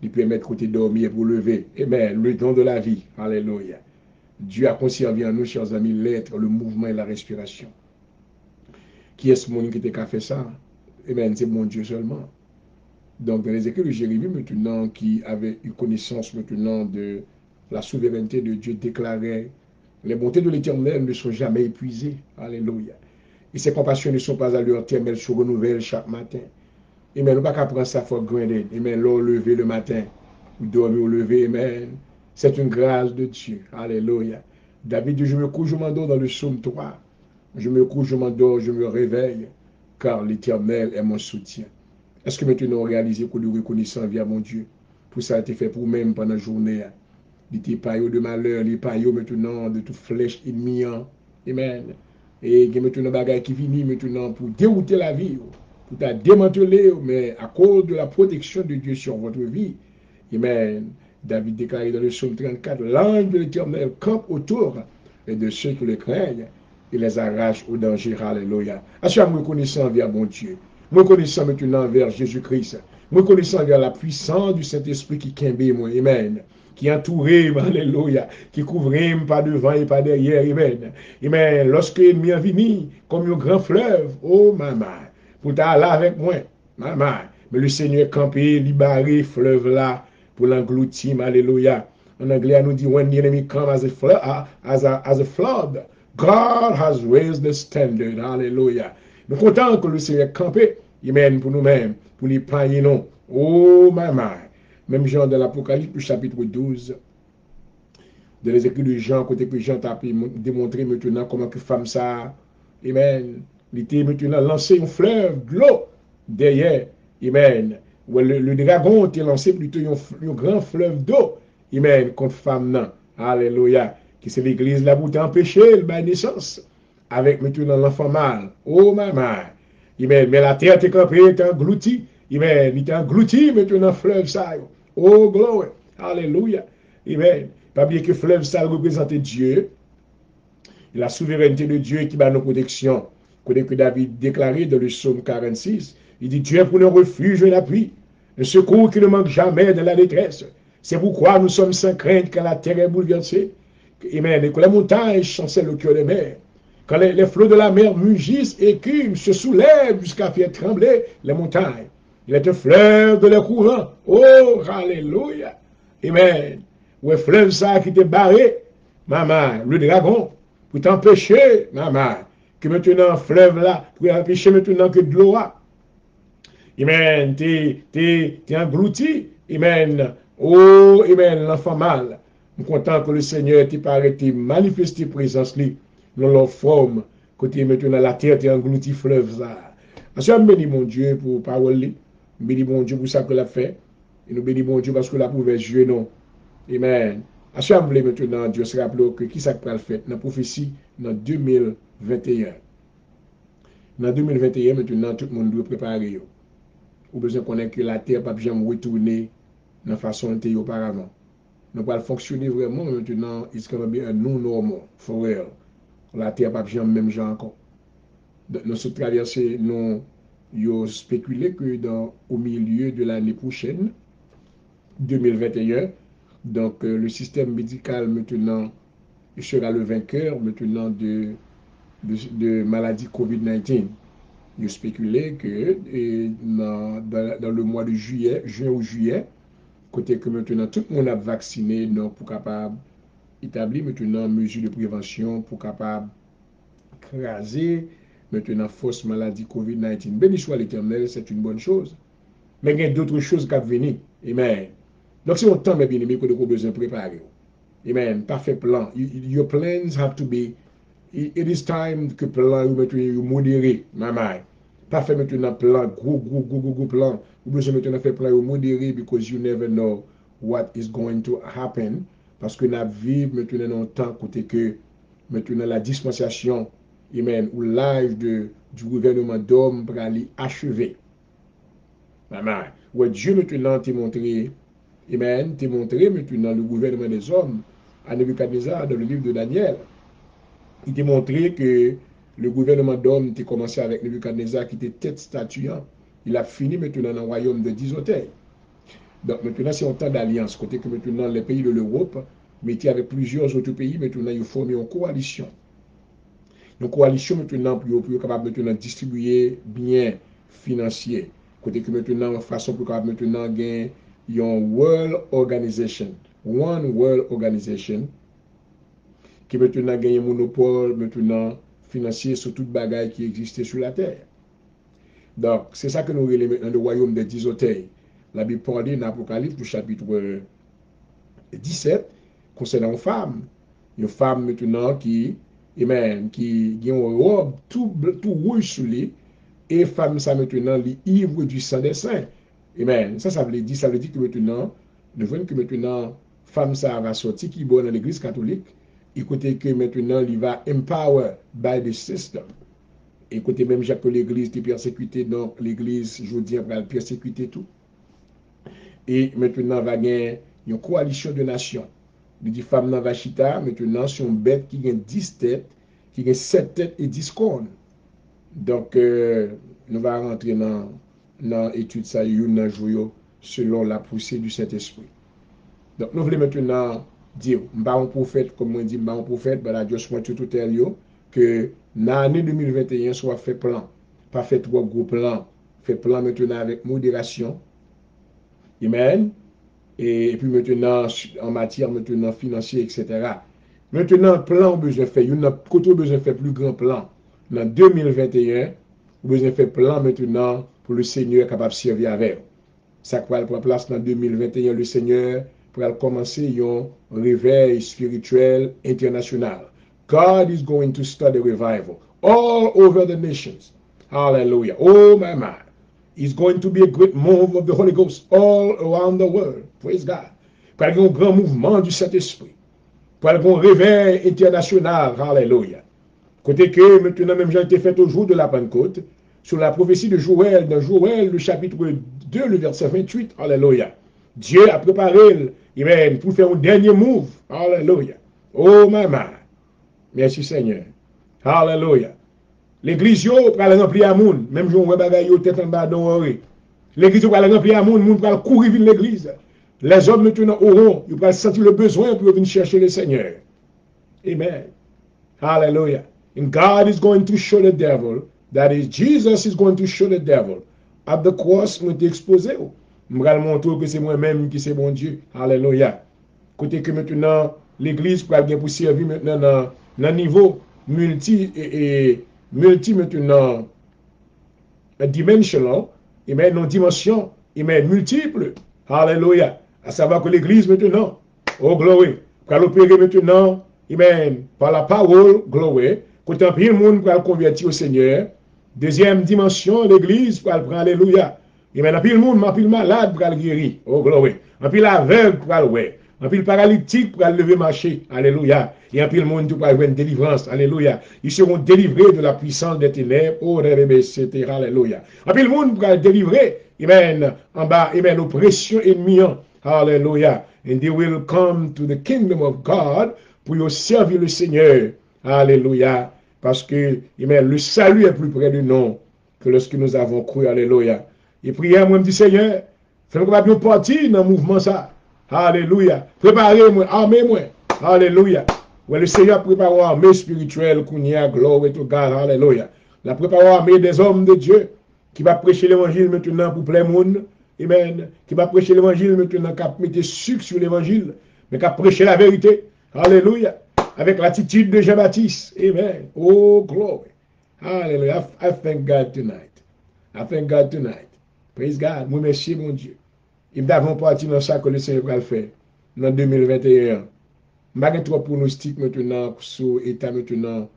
lui permettre côté dormir pour lever. Amen. Le don de la vie. Alléluia. Dieu a conservé en nous, chers amis, l'être, le mouvement et la respiration. Qui est ce monde qui a fait ça? Amen. C'est mon Dieu seulement. Donc, dans les écrits de Jérémie, maintenant, qui avait eu connaissance maintenant de la souveraineté de Dieu, déclarait les bontés de l'Éternel ne sont jamais épuisées. Alléluia. Et ses compassions ne sont pas à leur terme, elles se renouvellent chaque matin. Amen. Nous ne pouvons pas prendre ça for granted. Amen. L'eau lever le matin, ou dormir au lever. Amen. C'est une grâce de Dieu. Alléluia. David dit, je me couche, je m'endors dans le psaume 3. Je me couche, je m'endors, je me réveille, car l'Éternel est mon soutien. Est-ce que maintenant on réalise que nous reconnaissons via mon Dieu? Tout ça a été fait pour même pendant la journée. Il était paillot de malheur, les paillots maintenant de toute flèche ennemie. Amen. Et il y a maintenant des bagages qui viennent maintenant pour dérouter la vie, pour la démanteler, mais à cause de la protection de Dieu sur votre vie. Amen. David déclare dans le psaume 34, l'ange de l'Éternel campe autour de ceux qui le craignent et les arrache au danger. Alléluia. À chaque reconnaissant vers mon Dieu, reconnaissant maintenant vers Jésus-Christ, reconnaissant vers la puissance du Saint-Esprit qui cambe moi. Amen. Qui entourait, alléluia, qui couvrait pas devant et pas derrière, amen. Amen. Lorsque l'ennemi a venu comme un grand fleuve, oh maman, pour t'aller avec moi, maman. Mais le Seigneur campé, libéré, fleuve là, pour l'engloutir, alléluia. En anglais, on nous dit, when the enemy comes as a flood, God has raised the standard, alléluia. Nous sommes contents que le Seigneur campé, amen, pour nous-mêmes, pour les païens, non. Oh maman. Même Jean dans l'Apocalypse, chapitre 12, dans les écrits de Jean, côté que Jean t'a démontré maintenant comment que femme ça, amen, il était maintenant lancé une fleuve de l'eau derrière, amen. Le dragon était lancé plutôt un grand fleuve d'eau, amen, contre femme, non, alléluia, qui c'est l'église là pour t'empêcher la naissance, avec maintenant l'enfant mâle, oh maman, amen, mais la terre était campée, était engloutie, amen, il était englouti maintenant fleuve ça. Oh, glory. Alléluia. Amen. Pas bien que fleuve ça représente Dieu. La souveraineté de Dieu qui bat nos protections. Comme que David déclaré dans le psaume 46. Il dit, Dieu est pour nos refuges et l'appui. Un secours qui ne manque jamais de la détresse. C'est pourquoi nous sommes sans crainte quand la terre est bouleversée. Amen. Et que la montagne chancelle au cœur des mers. Quand les flots de la mer mugissent et écument, se soulèvent jusqu'à faire trembler les montagnes. Il est un fleuve de leur courant. Oh, alléluia. Amen. Ouais, fleuve ça qui te barré, maman, le dragon, pour t'empêcher, maman, que maintenant fleuve là, pour empêcher maintenant que de l'eau a. Amen, t'es englouti, amen. Oh, amen, l'enfant mal. Je suis content que le Seigneur t'ait arrêté, manifester présence dans leur forme, côté maintenant la terre t'est englouti fleuve là. Je bénis mon Dieu pour parole, je bénis mon Dieu pour ça que l'a fait, et nous bénis mon Dieu parce que la pouvait jouer non. Amen. Assemblée maintenant, Dieu se rappelle que qui ça peut le faire dans la prophétie dans 2021. Dans 2021, maintenant, tout le monde doit préparer. Ou besoin qu'on ait que la terre pas jamais retourner dans la façon dont était auparavant. Nous allons fonctionner vraiment maintenant, it's going to be a new normal, for real. La terre pas jamais même genre encore. Nous sommes traversés, nous avons spéculé que au milieu de l'année prochaine, 2021, donc le système médical maintenant sera le vainqueur maintenant de maladie COVID-19. Il a spéculé que dans le mois de juin ou juillet, côté que maintenant tout le monde a vacciné donc pour capable établir maintenant mesures de prévention pour capable craser maintenant fausse maladie COVID-19. Béni soit l'Éternel, c'est une bonne chose. Mais il y a d'autres choses qui viennent. Amen. Donc c'est autant, mes bien-aimés, que nous avons besoin de préparer. Amen. Parfait plan. Your plans have to be, it is time que plan vous modéré, maman. Pas faire maintenant plan, gros plan. Vous besoin maintenant faire plan modéré because you never know what is going to happen. Parce que nous vivons maintenant dans un temps côté que maintenant la dispensation, amen, ou l'âge du gouvernement d'homme pour aller achever. Maman, ouais, Dieu maintenant t'a montré, amen, t'a montré maintenant le gouvernement des hommes à Nebuchadnezzar dans le livre de Daniel. Il t'a montré que le gouvernement d'homme t'a commencé avec Nebuchadnezzar qui était tête statuant. Il a fini maintenant dans le royaume de 10 hôtels. Donc maintenant c'est un temps d'alliance, côté que maintenant les pays de l'Europe mettaient avec plusieurs autres pays, maintenant ils forment une coalition. Une coalition maintenant pour capable maintenant distribuer biens financiers. Côté que maintenant façon pour capable maintenant gagner une World Organization, One World Organization qui maintenant gagne un monopole maintenant financier sur toute bagaille qui existait sur la terre. Donc c'est ça que nous relevons dans le royaume des 10 hôtels. La Bible parle dans l'Apocalypse du chapitre 17 concernant une femme maintenant qui amen, qui a une robe tout rouge sous lui, et femme ça maintenant les ivre du sang des saints. Amen. Ça veut dire que maintenant, nous voyons que maintenant, femme ça va sortir qui est dans l'église catholique, et côté que maintenant, il va empower by the system. Et côté même Jacques que l'église est persécutée, donc l'église, je veux dire, va persécuter tout. Et maintenant, va gagner une coalition de nations. Il dit femme dans Vachita, maintenant, c'est une bête qui a 10 têtes, qui a 7 têtes et 10 cornes. Donc, nous allons rentrer dans l'étude ça, selon la poussée du Saint-Esprit. Donc, nous voulons maintenant dire, je ne suis pas un prophète, comme on dit, je ne suis pas un prophète, mais je suis tout tell you, que l'année 2021 soit fait plan, pas fait trois gros plans, fait plan maintenant avec modération. Amen. Et puis maintenant, en matière maintenant financière, etc. Maintenant, plan, besoin de faire, il y a besoin de faire plus grand plan. Dans 2021, vous besoin de faire plan maintenant pour le Seigneur capable de servir avec. Ça va prendre place dans 2021, le Seigneur pour commencer un réveil spirituel international. God is going to start a revival all over the nations. Hallelujah. Oh my man. It's going to be a great move of the Holy Ghost all around the world. Praise God. Pour un grand mouvement du Saint-Esprit. Pour un réveil international. Hallelujah. Côté que maintenant même j'ai été fait au jour de la Pentecôte, sur la prophétie de Joël, dans Joël, le chapitre 2, le verset 28. Hallelujah. Dieu a préparé, amen, pour faire un dernier move. Hallelujah. Oh my man. Merci Seigneur. Hallelujah. L'église yo va remplir à moun, même jour on bagay yo tête en bas dans l'église va remplir à moun va courir vers l'église. Les hommes maintenant auront, ils vont sentir le besoin pour venir chercher le Seigneur. Amen. Hallelujah. And God is going to show the devil, that is Jesus is going to show the devil at the cross, moi t'ai exposé. Je vais montrer que c'est moi-même qui c'est bon Dieu. Hallelujah. Côté que maintenant, l'église peut bien pour servir maintenant dans niveau multi maintenant dimensional, il met une dimension, il met multiple. Alléluia. À savoir que l'église maintenant, oh glory, pour l'opérer maintenant, amen, par la parole, glory, quand un pile monde pour convertir au Seigneur. Deuxième dimension, l'église pour prendre alléluia. Amen, un pile monde, un pile malade pour le guérir. Oh glory. Un pile aveugle pour le ouais. Un pile paralytique pour lever marcher. Alléluia. Et un pile monde pour avoir une délivrance. Alléluia. Ils seront délivrés de la puissance des ténèbres. Oh, etc. Alléluia. Un pile monde pour délivrer. Amen. En bas, amen, l'oppression ennemie. Alléluia. And they will come to the kingdom of God pour servir le Seigneur. Alléluia. Parce que, amen, le salut est plus près de nous que lorsque nous avons cru. Alléluia. Et prière, moi, me dit Seigneur, fais-moi pas bien partir dans le mouvement ça. Alléluia. Préparez-moi, armez-moi. Alléluia. Ouais, le Seigneur prépare une armée spirituelle, qu'on y a gloire et tout God. Alléluia. La prépare une armée des hommes de Dieu qui va prêcher l'évangile maintenant pour plein monde. Amen. Qui va prêcher l'évangile maintenant, qui va mettre sucre sur l'évangile, mais qui va prêcher la vérité. Alléluia. Avec l'attitude de Jean-Baptiste. Amen. Oh, glory. Hallelujah. I thank God tonight. I thank God tonight. Praise God. Moi, merci, mon Dieu. Il m'a d'avant parti dans ça que le Seigneur va le faire. En 2021. Je n'ai pas trop pronostic maintenant sur l'état maintenant.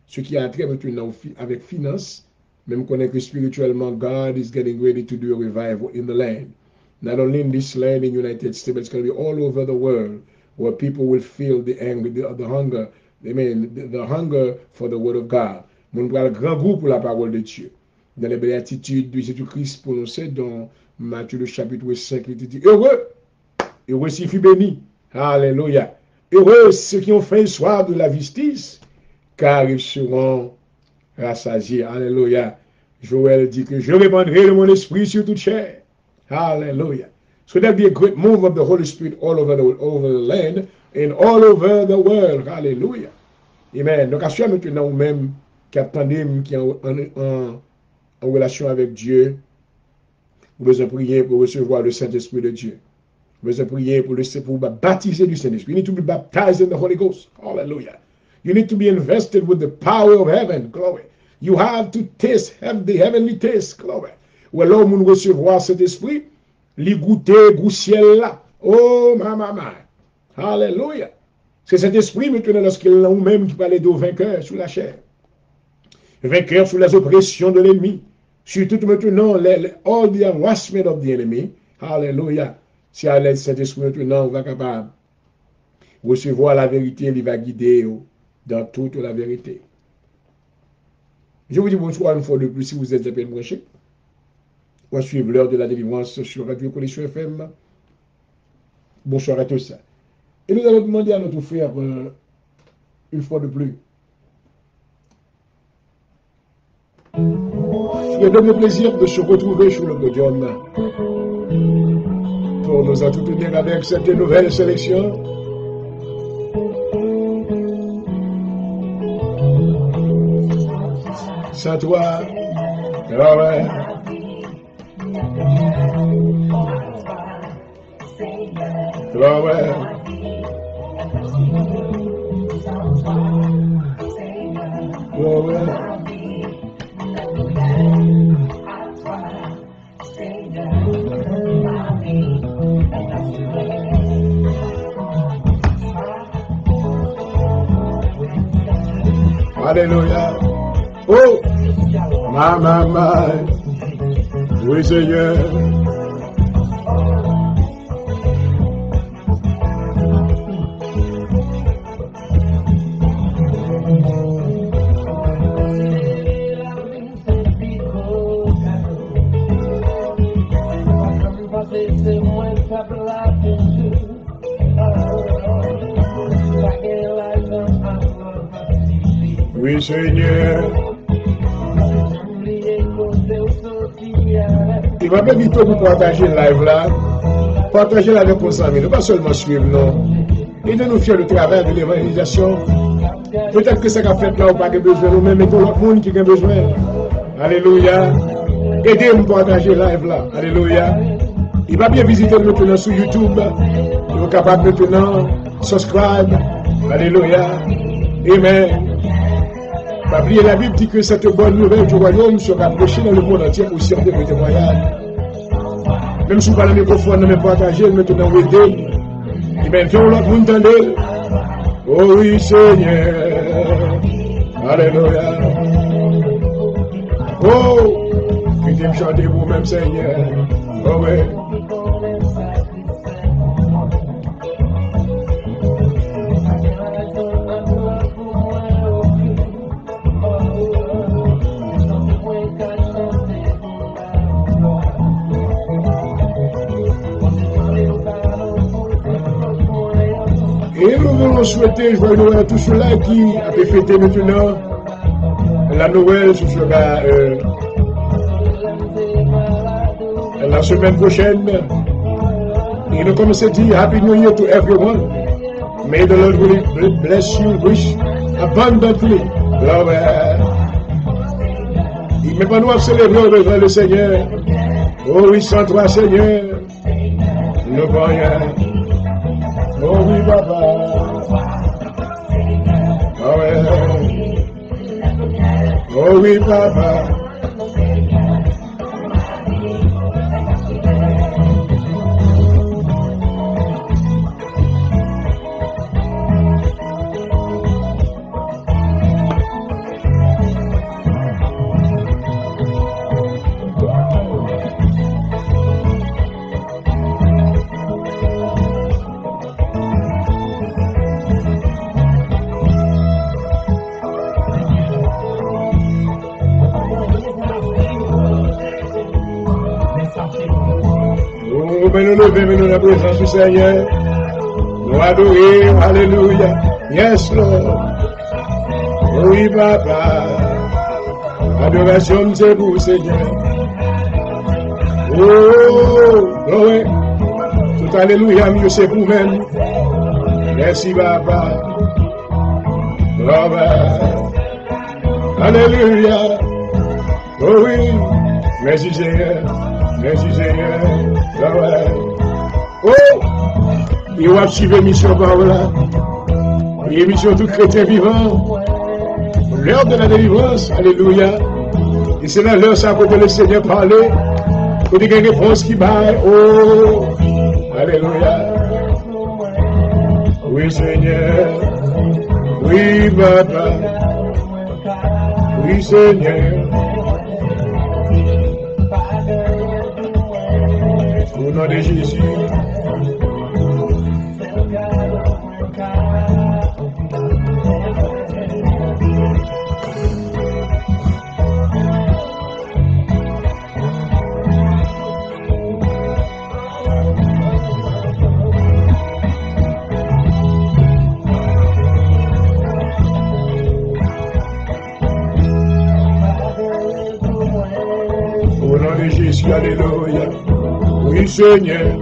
Ce qui a trait maintenant avec finance. Même connaît que spirituellement, God is getting ready to do a revival in the land. Not only in this land in the United States, but it's going to be all over the world where people will feel the anger, the hunger, the hunger for the word of God. Mon grand goût pour la parole de Dieu. Dans les béatitudes de Jésus-Christ prononcées dans Matthieu le chapitre 5, il dit heureux, heureux si fut béni. Alléluia. Heureux ceux qui ont faim et soif de la justice, car ils seront rassasiés. Alléluia. Joël dit que je répandrai de mon esprit sur toute chair. Hallelujah. So there'll be a great move of the Holy Spirit all over the land and all over the world. Hallelujah. Amen. Donc, assure maintenant ou même qui attendez, qui est en relation avec Dieu, vous besoin prier pour recevoir le Saint-Esprit de Dieu. Vous besoin prier pour baptiser du Saint-Esprit. You need to be baptized in the Holy Ghost. Hallelujah. You need to be invested with the power of heaven. Glory. You have to have the heavenly taste. Glory. Ou alors, vous recevoir cet esprit, li goûter, goût ciel là. Oh, ma. Hallelujah. C'est cet esprit maintenant lorsqu'il est nous-mêmes qui parle de vainqueurs sous la chair. Vainqueurs sous les oppressions de l'ennemi. Surtout maintenant, all the harassment of the enemy. Hallelujah. Si à l'aide de cet esprit maintenant, on va capable de recevoir la vérité, il va guider dans toute la vérité. Je vous dis bonsoir une fois de plus si vous êtes à peine branchés. On va suivre l'heure de la délivrance sur Radio Connexion FM. Bonsoir à tous. Et nous allons demander à notre frère, une fois de plus, il donne le plaisir de se retrouver sur le podium pour nous entretenir avec cette nouvelle sélection. Sans toi, glory. Glory. Glory. Alléluia. Oh, ma. Oui, Seigneur. Oui, Seigneur. Il va bien vite pour partager le live là. Partager la avec nos amis. Ne pas seulement suivre, non. Et de nous faire le travail de l'évangélisation. Peut-être que ça qu'a fait là, on n'a pas besoin, nous même, mais pour l'autre monde qui a besoin. Alléluia. Aidez-nous à partager le live là. Alléluia. Il va bien visiter maintenant sur YouTube. Il est capable maintenant subscribe. Alléluia. Amen. Pas oublier la Bible dit que cette bonne nouvelle du royaume sera prêchée dans le monde entier pour servir de témoignage. Même si vous parlez microphone, même partager, maintenant vous aidez. Et bien, viens l'autre monde entendez. Oh oui, Seigneur. Alléluia. Oh, puis me chanter vous-même, Seigneur. Oh oui. Et nous voulons souhaiter joyeux Noël à tous ceux-là qui a fêté maintenant la Noël, ce sera la semaine prochaine. Et nous commençons à dire Happy New Year to everyone. May the Lord really bless you, wish abundantly. Mais pas nous à célébrer devant le Seigneur. Oh oui, sans toi, Seigneur, nous ne rien. Oh oui, papa. Oh ouais. Oh oui, papa. Mais nous levons, mais nous la présence du Seigneur. Nous adorons, alléluia. Yes, Lord. Oui, papa. Adoration, c'est pour Seigneur. Oh, glory. Tout alléluia, mieux c'est pour même. Merci, papa. Glory. Alléluia. Oh oui. Merci, Seigneur. Merci, Seigneur. Oh! Il va suivre l'émission par là. L'émission tout chrétien vivant. L'heure de la délivrance. Alléluia. Et c'est là l'heure ça que le Seigneur parlait. Pour dire une réponse qui baille. Oh! Alléluia. Oui, Seigneur. Oui, papa. Oui, Seigneur. Au nom de Jésus. Au nom de Jésus, alléluia. Oui, Seigneur.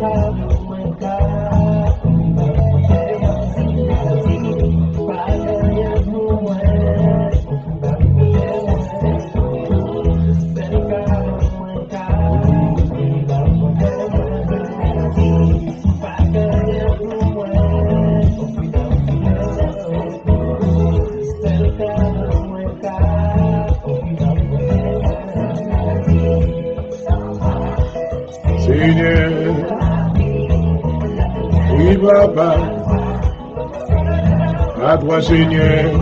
Seigneur, oui, papa, à toi, Seigneur.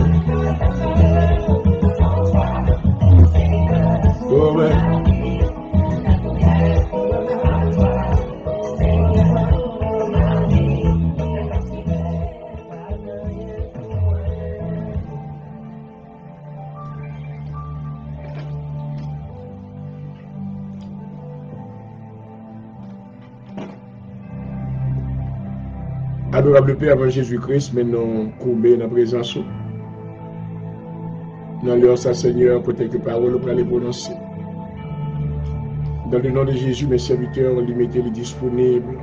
Oh, ouais. Adorable Père, avant Jésus-Christ, maintenant courbé dans la présence. Dans l'heure, ça, Seigneur, côté que parole, pour les prononcer. Dans le nom de Jésus, mes serviteurs, les mettez les disponibles.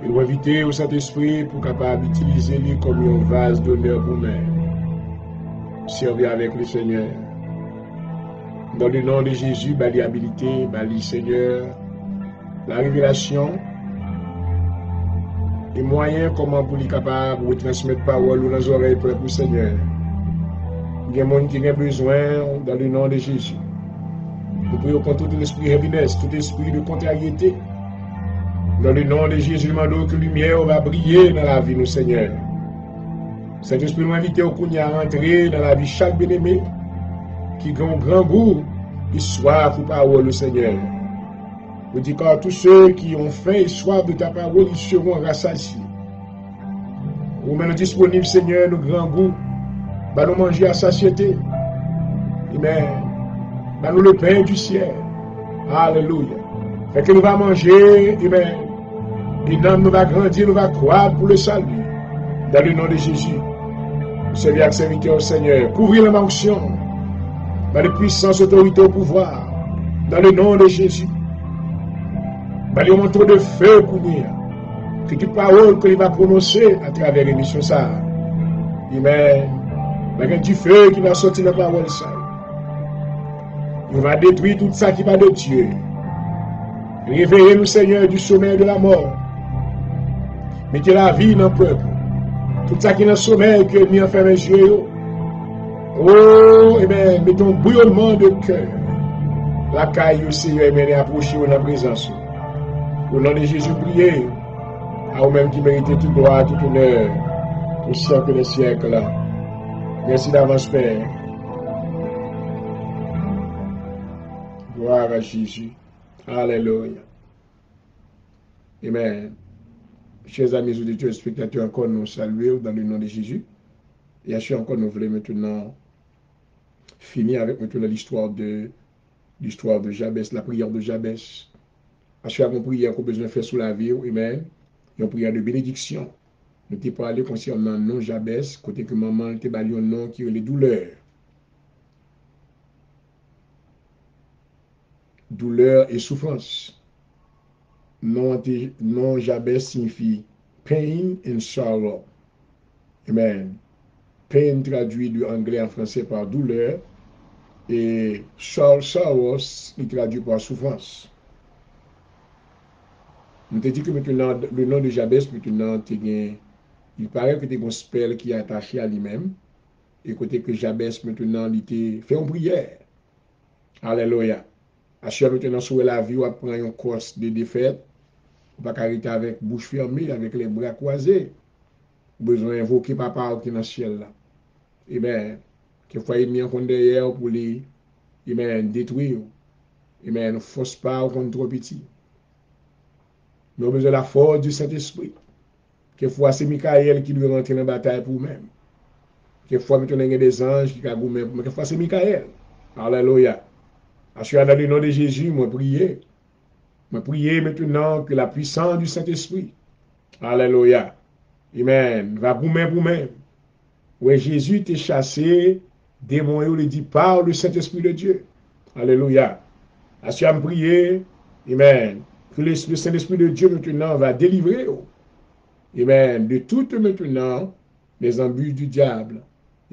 Ils vont inviter au Saint-Esprit pour capable d'utiliser les comme un vase d'honneur pour nous. Servir avec le Seigneur. Dans le nom de Jésus, bali habilité, bali Seigneur, la révélation, et moyens comment pour les capables de transmettre parole dans les oreilles pour le Seigneur. Il y a des gens qui ont besoin dans le nom de Jésus. Nous prions contre tout l'esprit de heaviness, tout esprit de contrariété. Dans le nom de Jésus, nous demandons que la lumière va briller dans la vie de nos Seigneur. Cet esprit nous invite au Kounia à rentrer dans la vie de chaque bien-aimé qui a un grand goût, qui soif pour parole du Seigneur. Vous dites que tous ceux qui ont faim et soif de ta parole, ils seront rassasiés. Vous mettez disponible, Seigneur, le grand goût, bah nous manger à satiété. Amen. Bah nous le pain du ciel. Alléluia. Fait que nous va manger, amen. Et l'âme nous va grandir, nous va croître pour le salut. Dans le nom de Jésus. Servir avec serviteur au Seigneur. Couvrir la fonction. Dans la puissance, autorité, au pouvoir. Dans le nom de Jésus. Dans le manteau de feu pour nous. Que toute parole qu'il va prononcer à travers l'émission ça. Amen. Il y a du feu qui va sortir de la parole ça. Il va détruire tout ça qui va de Dieu. Réveillez-nous, Seigneur, du sommeil de la mort. Mettez la vie dans le peuple. Tout ça qui est dans le sommeil, que nous enferme les yeux. Oh, amen. Mettons un bouillonnement de cœur. La caille au Seigneur, amen, et approchez-vous dans la présence. Au nom de Jésus, priez. À vous-même qui méritez toute gloire, tout honneur, au siècle des siècles. Merci d'avance, Père. Gloire à Jésus. Alléluia. Amen. Chers amis auditeurs et spectateurs, encore nous saluons dans le nom de Jésus. Et ainsi encore nous voulons maintenant finir avec maintenant l'histoire de Jabès, la prière de Jabès. Ainsi avons prière qu'on a besoin de faire sous la vie. Amen. Et une prière de bénédiction. Nous t'ai parlé concernant le nom Jabès, côté que maman t'a bali un nom qui est les douleurs. Douleur et souffrance. Non Jabès signifie pain and sorrow. Amen. Pain traduit du anglais en français par douleur et sorrow il traduit par souffrance. Nous te dit que maintenant le nom de Jabès maintenant il paraît que tu as un spell qui est attaché à lui-même et côté que Jabès maintenant il fait une prière. Alléluia. Assure maintenant sur la vie, on prend une course de défaite. On va arrêter avec bouche fermée, avec les bras croisés. Besoin d'invoquer papa qui est dans le ciel là. Et bien, qu'il faut mis en compte derrière pour les détruire. Et bien, ne force pas au contre trop petit. Nous avons besoin de la force du Saint-Esprit. Quelquefois, c'est Michael qui doit rentrer dans la bataille pour nous-mêmes. Quelquefois, maintenant, il y a des anges qui ont mais quelquefois, c'est Michael. Alléluia. Assure dans le nom de Jésus, moi prier. Moi prier maintenant que la puissance du Saint-Esprit, alléluia, amen, va pour même. Ouais, Jésus t'a chassé, démon, il dit par le Saint-Esprit de Dieu. Alléluia. Assure me prier, amen, que le Saint-Esprit de Dieu maintenant va délivrer, amen, de toutes maintenant les embûches du diable.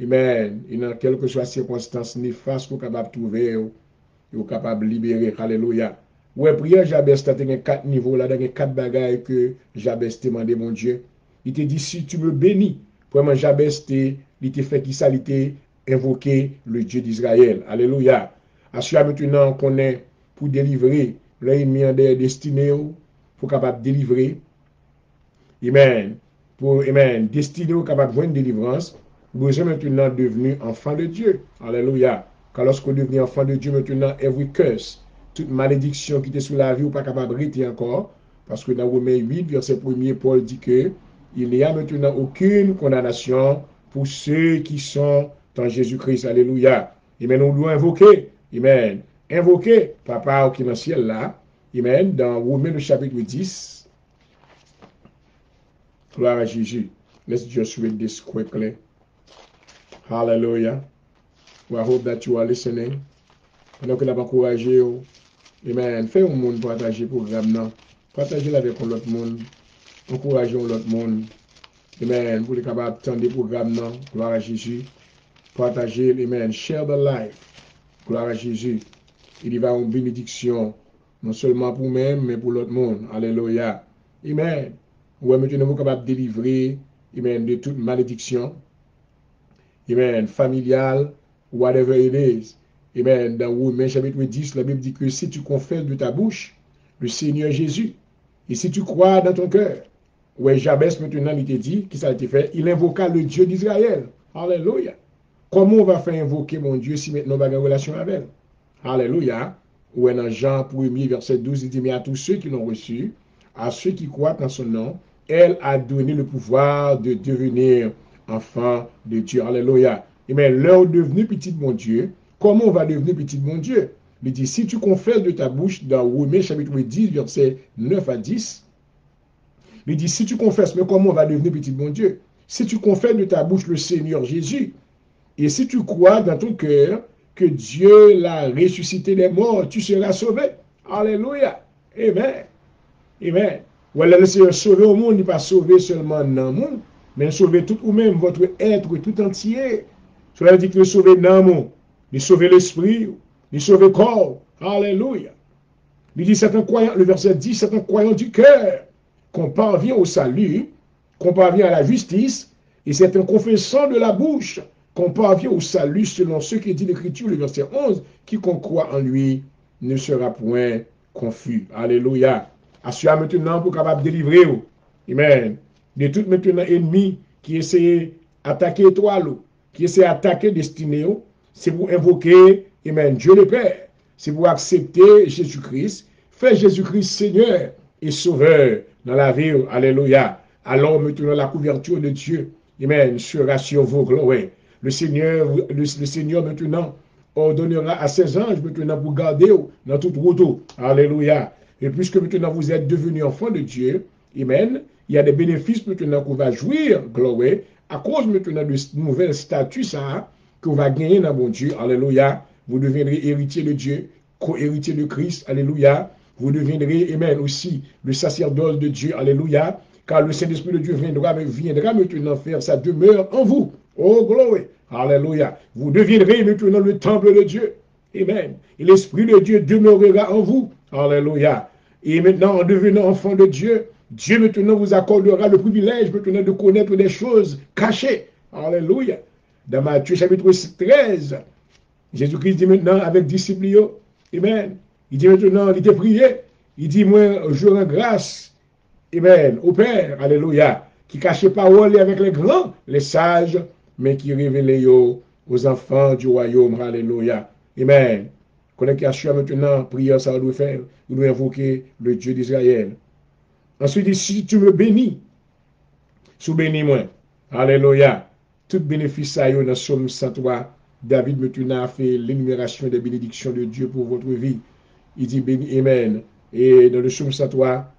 Amen. Et dans quelle que soit la circonstance néfaste qu'on est capable de trouver, vous êtes capable de libérer. Alléluia. Ouais, prière Jabès, tu as 4 niveaux là, dans 4 bagailles que Jabès t'a demandé, mon Dieu. Il te dit, si tu me bénis, vraiment Jabès, il t'a fait qui ça, il t'a invoqué le Dieu d'Israël. Alléluia. Assure maintenant qu'on est pour délivrer l'ennemi en destiné, pour capable de délivrer. Amen. Pour, amen, destiné, capable de voir une délivrance. Vous êtes maintenant devenu enfant de Dieu. Alléluia. Car lorsque vous devenez enfant de Dieu, maintenant, every curse, toute malédiction qui était sous la vie, vous n'êtes pas capable de rester encore. Parce que dans Romains 8, verset 1er, Paul dit que il n'y a maintenant aucune condamnation pour ceux qui sont en Jésus-Christ. Alléluia. Et maintenant, nous devons invoquer. Amen. Invoquer Papa qui est dans le ciel là. Amen. Dans Romains le chapitre 10. Gloire à Jésus. Let's just read this quickly. Hallelujah. Well, I hope that you are listening. Pendant que nous avons encouragé, amen, faites un monde partager le programme. Partagez avec l'autre monde. Encouragez l'autre monde. Amen. Pour les capables d'entendre le programme. Gloire à Jésus. Partagez, amen. Share the life. Gloire à Jésus. Il y va une bénédiction Non seulement pour nous-mêmes, mais pour l'autre monde. Alléluia. Amen. Ouais, maintenant, nous sommes capables de délivrer, amen, de toute malédiction, amen, familiale, whatever it is. Amen. Dans Romains chapitre 10, la Bible dit que si tu confesses de ta bouche le Seigneur Jésus, et si tu crois dans ton cœur, ouais, Jabès maintenant, il te dit, qui ça a été fait, il invoqua le Dieu d'Israël. Alléluia. Comment on va faire invoquer mon Dieu si maintenant on va avoir une relation avec elle? Alléluia. Ou dans Jean 1er, verset 12, il dit, mais à tous ceux qui l'ont reçu, à ceux qui croient en son nom, elle a donné le pouvoir de devenir enfant de Dieu. Alléluia. Et bien, leur devenu petit de mon Dieu, comment on va devenir petit de mon Dieu? Il dit, si tu confesses de ta bouche, dans Romains chapitre 10, verset 9 à 10, il dit, si tu confesses, mais comment on va devenir petit de mon Dieu? Si tu confesses de ta bouche le Seigneur Jésus, et si tu crois dans ton cœur que Dieu l'a ressuscité des morts, tu seras sauvé. Alléluia. Amen. Amen. Voilà, le Seigneur sauver au monde, il n'est pas sauver seulement dans le monde, mais sauver tout ou même votre être tout entier. Cela veut dire qu'il est sauvé dans le monde, il sauver l'esprit, il sauver le corps. Alléluia. Il dit, c'est un croyant, le verset 10, c'est un croyant du cœur qu'on parvient au salut, qu'on parvient à la justice, et c'est un confessant de la bouche qu'on parvient au salut selon ce que dit l'Écriture, le verset 11, quiconque croit en lui ne sera point confus. Alléluia. Assure maintenant pour capable de délivrer. Amen. De tout maintenant ennemi qui essaie d'attaquer toi, qui essaie d'attaquer destiné, c'est pour invoquer, amen, Dieu le Père. C'est pour accepter Jésus-Christ, faire Jésus-Christ Seigneur et Sauveur dans la vie. Alléluia. Alors maintenant la couverture de Dieu, amen, sera sur vos gloires. Le Seigneur maintenant ordonnera à ses anges maintenant pour garder dans toute route. Alléluia. Et puisque maintenant vous êtes devenus enfants de Dieu, amen, il y a des bénéfices maintenant qu'on va jouir, gloire, à cause maintenant de ce nouvel statut ça, qu'on va gagner dans mon Dieu. Alléluia. Vous deviendrez héritier de Dieu, co-héritier de Christ. Alléluia. Vous deviendrez, amen, aussi le sacerdoce de Dieu. Alléluia. Car le Saint-Esprit de Dieu viendra maintenant faire sa demeure en vous. Oh, gloire. Alléluia. Vous deviendrez maintenant le temple de Dieu. Amen. Et l'Esprit de Dieu demeurera en vous. Alléluia. Et maintenant, en devenant enfant de Dieu, Dieu maintenant vous accordera le privilège maintenant de connaître des choses cachées. Alléluia. Dans Matthieu chapitre 13, Jésus-Christ dit maintenant avec disciples, amen. Il dit maintenant, il était prié. Il dit, moi, je rends grâce, amen, au Père, alléluia, qui cachait parole avec les grands, les sages, mais qui révélait aux enfants du royaume, alléluia. Amen. Connaît qui assure maintenant, prière, ça doit faire, nous doit invoquer le Dieu d'Israël. Ensuite, si tu me bénis, sous bénis-moi, alléluia. Tout bénéfice ça dans Somme 103, David maintenant a fait l'énumération des bénédictions de Dieu pour votre vie. Il dit béni, amen. Et dans le Somme 103,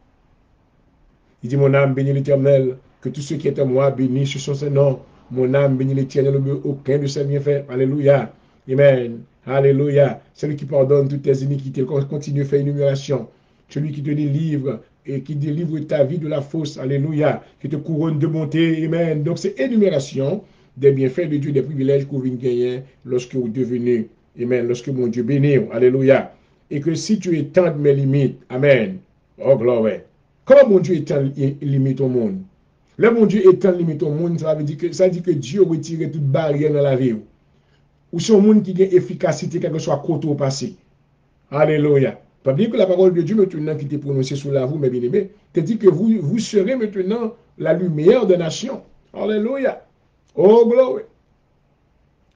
il dit mon âme bénit l'Éternel, que tout ce qui est à moi bénisse sur son nom. Mon âme bénit l'Éternel, aucun de ses bienfaits. Alléluia. Amen. Alléluia. Celui qui pardonne toutes tes iniquités, continue à faire énumération. Celui qui te délivre et qui délivre ta vie de la fausse. Alléluia. Qui te couronne de bonté. Amen. Donc c'est énumération des bienfaits de Dieu, des privilèges que vous venez gagner lorsque vous devenez. Amen. Lorsque mon Dieu bénit. Alléluia. Et que si tu étends mes limites. Amen. Oh gloire. Comment mon Dieu étend limite au monde? Le mon Dieu étend limite au monde, ça dit que Dieu retire toute barrière dans la vie. Ou c'est un monde qui a efficacité, quel que soit côté au passé. Alléluia. Pas bien que la parole de Dieu maintenant qui t'est prononcée sur la vous, mes bien-aimés, te dit que vous serez maintenant la lumière des nations. Alléluia. Oh, gloire.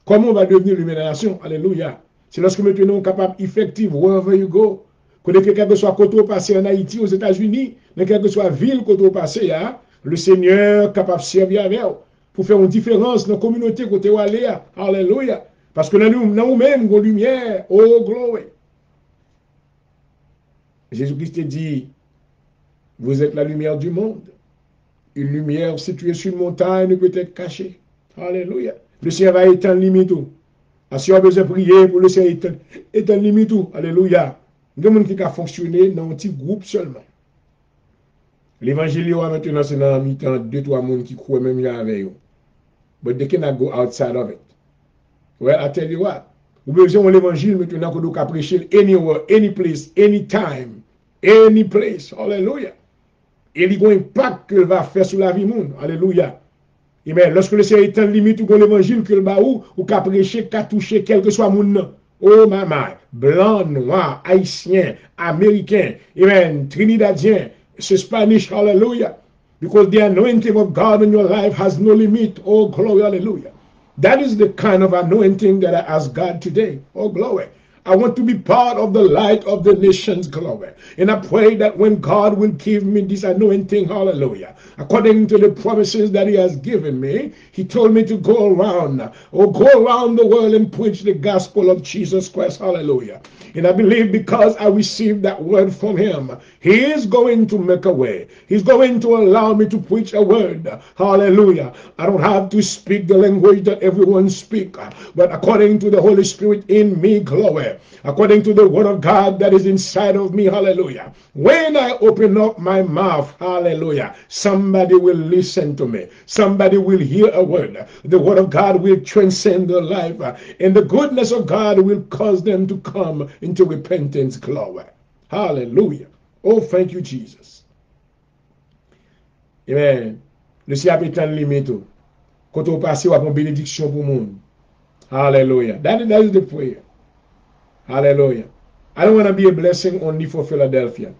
Comment on va devenir lumière des nations? Alléluia. C'est lorsque maintenant on est capable, effective, wherever you go. Quel que soit côté au passé en Haïti, aux États-Unis, mais quelle que soit ville côté au passé, hein, le Seigneur est capable de servir avec vous pour faire une différence dans la communauté côté où aller. Alléluia. Parce que nous-mêmes, nous avons lumière. Oh, gloire. Jésus-Christ dit, vous êtes la lumière du monde. Une lumière située sur une montagne ne peut être cachée. Alléluia. Le Seigneur va éteindre limite. Si on a besoin de prier pour le Seigneur éteindre limite. Alléluia. Il y a des gens qui ont fonctionné dans un petit groupe seulement. L'évangile maintenant, c'est dans mi-temps 2-3 personnes qui croient même avec eux. But they cannot go outside of it. Well, I tell you what. Vous besoin de l'évangile maintenant que vous pouvez prêcher anywhere, any place, anytime. any place. Hallelujah. Et il y a un impact qu'il va faire sur la vie monde. Alléluia. Amen. Lorsque le Seigneur est en limite ou l'évangile que le baou ou qu'a prêché, qu'a touché, quel que soit monde. Oh maman, blanc, noir, haïtien, américain, amen, trinidadien, Spanish, hallelujah. Because the anointing of God in your life has no limit. Oh, glory, hallelujah. That is the kind of anointing that I ask God today. Oh, glory. I want to be part of the light of the nations, glory. And I pray that when God will give me this anointing, hallelujah, according to the promises that he has given me, he told me to go around the world and preach the gospel of Jesus Christ, hallelujah. And I believe because I received that word from him, he is going to make a way. He's going to allow me to preach a word, hallelujah. I don't have to speak the language that everyone speaks, but according to the Holy Spirit in me, glory. According to the word of God that is inside of me, hallelujah. When I open up my mouth, hallelujah, somebody will listen to me. Somebody will hear a word. The word of God will transcend their life, and the goodness of God will cause them to come into repentance, glory. Hallelujah. Oh, thank you, Jesus. Amen. Le Seigneur est en limite. Quand on passe, on a une bénédiction pour le monde. Hallelujah. That is the prayer. Hallelujah. I don't want to be a blessing only for Philadelphia.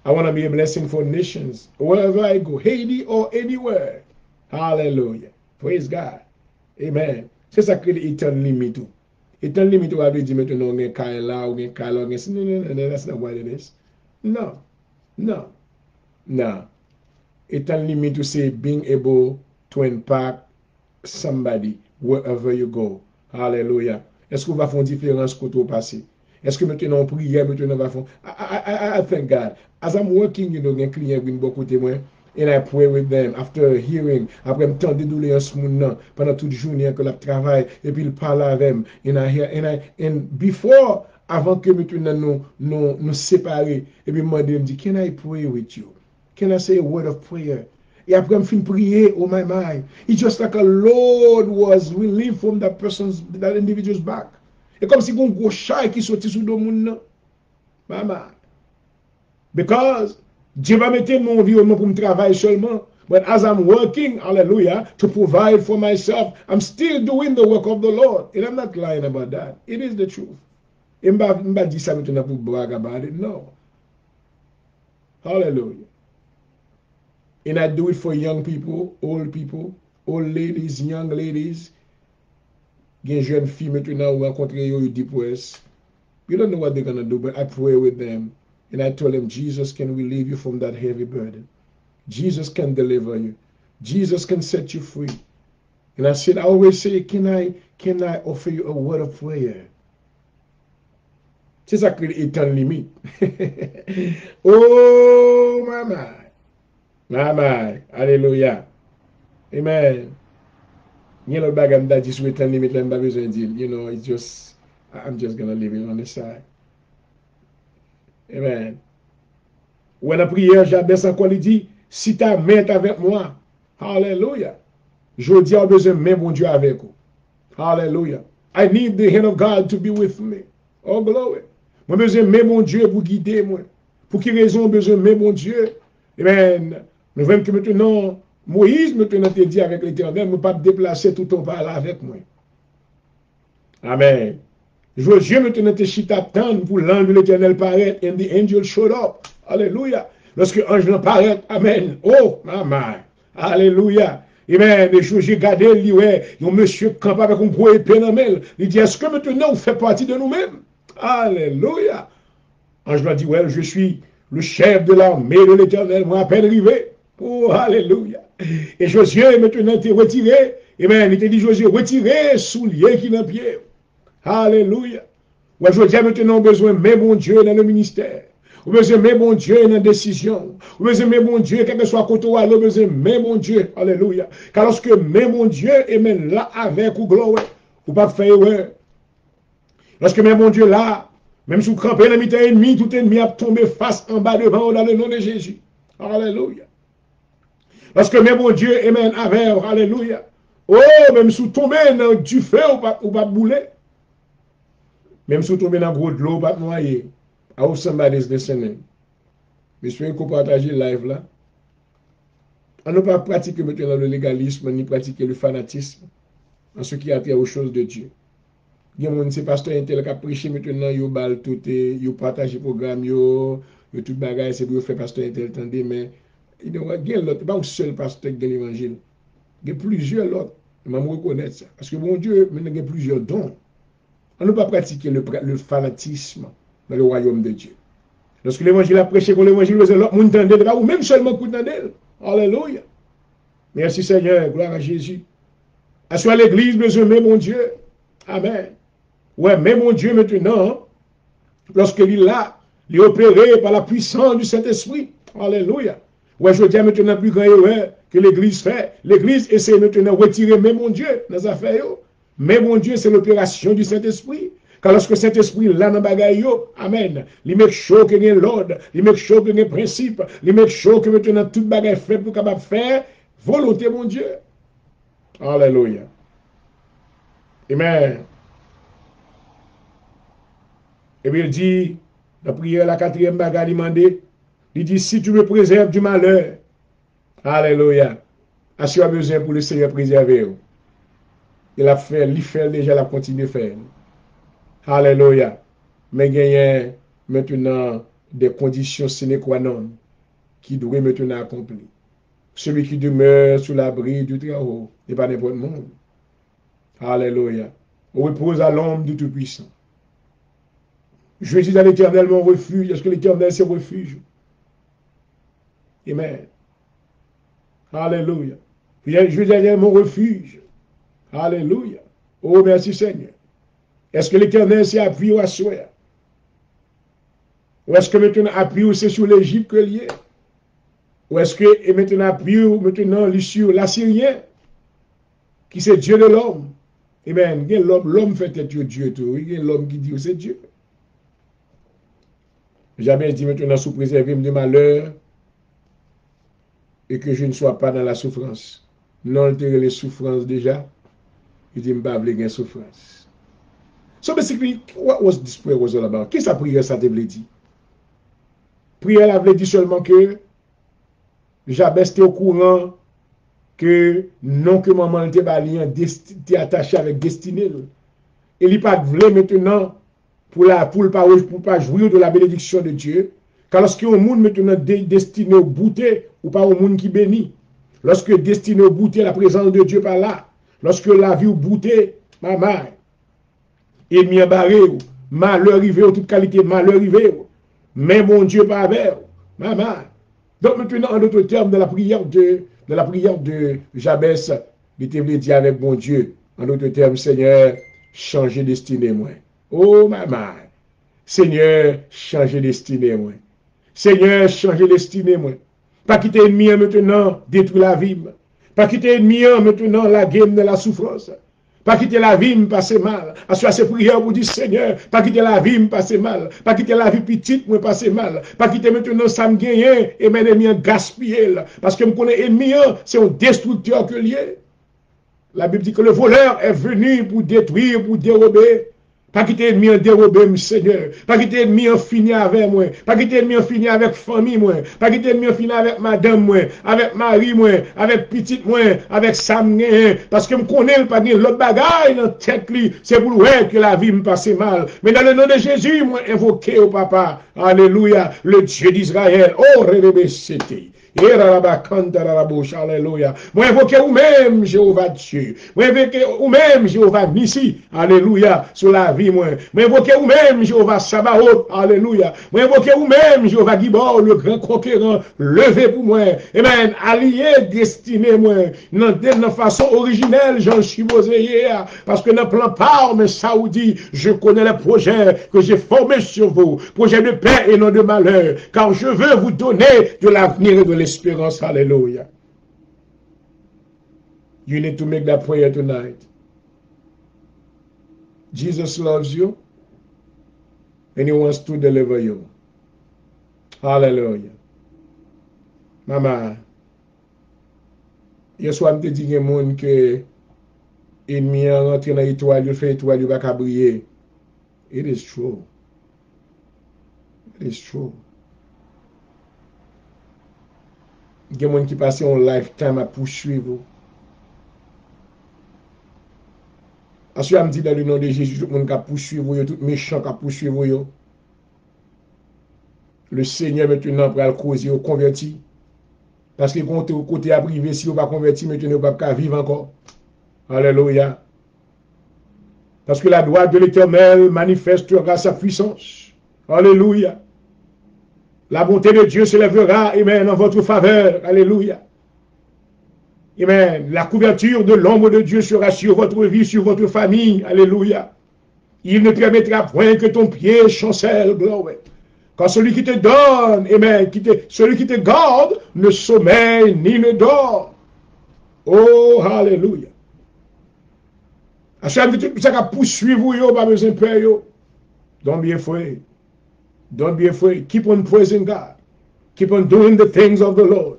I want to be a blessing for nations, wherever I go, Haiti or anywhere. Hallelujah. Praise God. Amen. C'est ça que l'éternel limite. L'éternel limite va dire maintenant on est là ou on là. No, that's not what it is. No. Eternal limit say being able to impact somebody wherever you go. Hallelujah. Est-ce qu'on va faire une différence quand on passe? Est-ce que maintenant on prie, maintenant on va faire? I thank God. As I'm working, un client vient beaucoup témoin, and I pray with them after hearing, après me temps de douleur ce monde pendant toute journée que la travaille, et puis il parle avec moi, and before, avant que maintenant nous séparer, et puis moi me dit, can I pray with you? Can I say a word of prayer? Et après, je finis prier, oh my mind. It's just like a load was relieved from that individual's back. Et comme si un gros chat qui sortit sous le monde. Maman. Because Dieu va mettre mon environnement pour me travailler seulement. But as I'm working, hallelujah, to provide for myself, I'm still doing the work of the Lord. And I'm not lying about that. It is the truth. Et je ne vais pas dire ça maintenant pour brag about it. No. Hallelujah. And I do it for young people, old ladies, young ladies. Gen jeune fille maintenant ou rencontrer you depressed. You don't know what they're gonna do, but I pray with them. And I told them, Jesus can relieve you from that heavy burden. Jesus can deliver you. Jesus can set you free. And I said, I always say, can I offer you a word of prayer? C'est ça que l'éternel limite. Oh, mama. Mama. Hallelujah. Amen. You know, back and that just wait and limit and you know, it's just, I'm just going to leave it on the side. Amen. Ou la prière, Jabez encore, il dit, si ta main est avec moi, hallelujah. Je dis, j'ai besoin de main, mon Dieu, avec vous. Hallelujah. I need the hand of God to be with me. Oh, glory. Moi, besoin de main, mon Dieu, pour guider moi. Pour quelle raison, besoin de main, mon Dieu? Amen. Nous voyons que maintenant, Moïse, maintenant, te dit avec l'Éternel, ne pas te déplacer tout en parlant avec moi. Amen. Josué, maintenant, te chita tendre pour l'ange de l'Éternel paraître, and the angel showed up. Alléluia. Lorsque l'ange paraît, amen. Oh, maman. Alléluia. Amen. Et Josué regardé, il dit, ouais, un monsieur campe avec un gros épée dans la main. Il dit, est-ce que maintenant, vous faites partie de nous-mêmes? Alléluia. L'ange m'a dit, ouais, je suis le chef de l'armée de l'Éternel, moi, à peine arrivé. Oh, alléluia. Et Josué, maintenant, t'es retiré. Amen. Il te dit, Josué, retirez souliers qui dans pied. Alléluia. Ouais, je dis maintenant, besoin, mais mon Dieu, dans le ministère. Ou besoin, mais mon Dieu, dans la décision. Ou besoin, mais mon Dieu, quel que soit côté ou alors, besoin, mais mon Dieu. Alléluia. Car lorsque, mais mon Dieu, amen, là, avec ou gloire, ou pas faire, ouais. Lorsque, mais mon Dieu, là, même sous crampé, l'ami ennemi, tout ennemi a tombé face en bas devant dans le nom de Jésus. Alléluia. Lorsque même mon Dieu, amen, avec, alléluia. Oh, même sous tomber dans du feu ou pas bouler. Même sous tomber dans gros de l'eau ou pas noyer. I hope somebody is listening. J'espère qu'on partage le live là. On ne pas pratiquer maintenant le légalisme, ni pratiquer le fanatisme en ce qui a trait aux choses de Dieu. Il y a des gens, c'est pasteur intel qui a prêché maintenant, ils bal tout, ils partagent le programme, ils tout bagage, c'est pour faire pasteur intel, attendez, mais il y a l'autre, pas un seul pasteur de l'évangile. Il y a plusieurs autres. Je me reconnaître ça. Parce que mon Dieu, maintenant, il y a plusieurs dons. On ne peut pas pratiquer le fanatisme dans le royaume de Dieu. Lorsque l'évangile a prêché pour l'évangile, l'autre monde entendait, ou même seulement coup d'entendre. Alléluia. Merci Seigneur, gloire à Jésus. Assois l'église, besoin, mon Dieu. Amen. Ouais, mais mon Dieu, maintenant, lorsque il est là, il est opéré par la puissance du Saint-Esprit. Alléluia. Ouais, je dis maintenant plus grand erreur que l'église fait. L'église essaie maintenant de retirer, mais mon Dieu, dans les affaires. Mais mon Dieu, c'est l'opération du Saint-Esprit. Car lorsque le Saint-Esprit là dans bagaille, amen, il met chaud qu'il y a l'ordre, il met chaud qu'il y a principe, il met chaud que maintenant toute bagaille fait pour capable faire volonté, mon Dieu. Alléluia. Amen. Et puis il dit, la prière, la quatrième bagarre, il dit, si tu me préserves du malheur, alléluia, assure besoin pour le Seigneur préserver. Il a fait, il fait déjà, il a continué à faire. Alléluia. Mais il y a maintenant des conditions sine qua non qui doivent maintenant accomplir. Celui qui demeure sous l'abri du Très-Haut n'est pas n'importe monde. Alléluia. On repose à l'ombre du Tout-Puissant. Je dis à l'Éternel mon refuge. Est-ce que l'Éternel c'est refuge? Amen. Alléluia. Je dis à mon refuge. Alléluia. Oh, merci Seigneur. Est-ce que l'Éternel c'est appui ou à souhait? Ou est-ce que maintenant appui ou c'est sur l'Égypte que lié? Ou est-ce que maintenant appui ou maintenant sur l'Assyrien? Qui c'est Dieu de l'homme? Amen. L'homme fait être Dieu tout. Il y a l'homme qui dit c'est Dieu. Jamais dit maintenant sous préserver de malheur et que je ne sois pas dans la souffrance. Non, altérer les souffrances déjà. Il dit, je ne vais pas avoir souffrance. So basically, what was this prayer was all about? Qu'est-ce que sa prière ça te voulait dire? Prière avait dit seulement que Jabez était au courant que non que maman était attaché avec destinée. Et il pas voulu maintenant pour pas jouir de la bénédiction de Dieu. Car lorsque un monde maintenant destiné au bouté ou pas au monde qui bénit, lorsque destiné au bouté, la présence de Dieu par là, lorsque la vie au bouté, maman, ennemi embarré, malheur arrivé, toute qualité, malheur arrivé, mais mon Dieu pas avec, maman. Donc maintenant, en d'autres termes, dans la prière de Jabez, il était dit avec mon Dieu, en d'autres termes, Seigneur, changez destinée, moi. Oh, maman. Seigneur, changez destinée, moi. Seigneur, changez destinée, moi. Pas quitter ennemi maintenant, détruire la vie. Pas quitter ennemi maintenant, la game de la souffrance. Pas quitter la vie, me passer mal. Assois ces prières pour dire Seigneur, pas quitter la vie, me passer mal. Pas quitter la vie petite, me passer mal. Pas quitter maintenant ça me gagne et mes ennemis gaspiller. Parce que me connais ennemi, c'est un destructeur que lié. La Bible dit que le voleur est venu pour détruire, pour dérober. Pas quitter ennemi en dérober, Seigneur. Pas quitter ennemi en finir avec moi. Pas quitter ennemi en finir avec famille, moi. Pas quitter ennemi en finir avec madame, moi. Avec mari, moi. Avec petite, moi. Avec Sam, parce que me connais pas l'autre bagaille dans tête, c'est pour ouais que la vie me passe mal. Mais dans le nom de Jésus, moi, invoqué au papa. Alléluia. Le Dieu d'Israël. Oh, rébébé, c'était. Alléluia. Moi invoquer ou-même Jéhovah Dieu. Moi invoquer ou-même Jéhovah Nissi. Alléluia. Sur la vie, moi. Moi invoquer ou-même Jéhovah Sabaoth. Alléluia. Moi invoquer ou-même Jéhovah Gibor, le grand conquérant. Levé pour moi. Amen. Allié, destiné, moi. De façon originelle, j'en suis posé hier. Parce que dans le plan parme saoudi, je connais les projets que j'ai formés sur vous. Projets de paix et non de malheur. Car je veux vous donner de l'avenir et de l'espérance. Hallelujah. You need to make that prayer tonight. Jesus loves you and he wants to deliver you. Hallelujah. Maman, hier soir, je te dis que ennemi a rentré dans l'étoile, il fait étoile, il va briller. It is true. It is true. Il y a des gens qui passent un lifetime à poursuivre. Parce que je me dis dans le nom de Jésus, tout le monde qui poursuivre, tout méchant qui poursuivre. Le Seigneur maintenant pour le causer au converti. Parce que quand tu es au côté à privé, si vous ne pas converti, maintenant vous ne pouvez pas vivre encore. Alléluia. Parce que la droite de l'Éternel manifestera sa puissance. Alléluia. La bonté de Dieu s'élèvera, amen, en votre faveur. Alléluia. Amen. La couverture de l'ombre de Dieu sera sur votre vie, sur votre famille. Alléluia. Il ne permettra point que ton pied chancelle. Gloire. Car celui qui te donne, amen, celui qui te garde, ne sommeille ni ne dort. Oh, alléluia. À chaque fois que ça poursuivre vous, pas besoin de peur. Don't be afraid. Don't be afraid. Keep on praising God. Keep on doing the things of the Lord.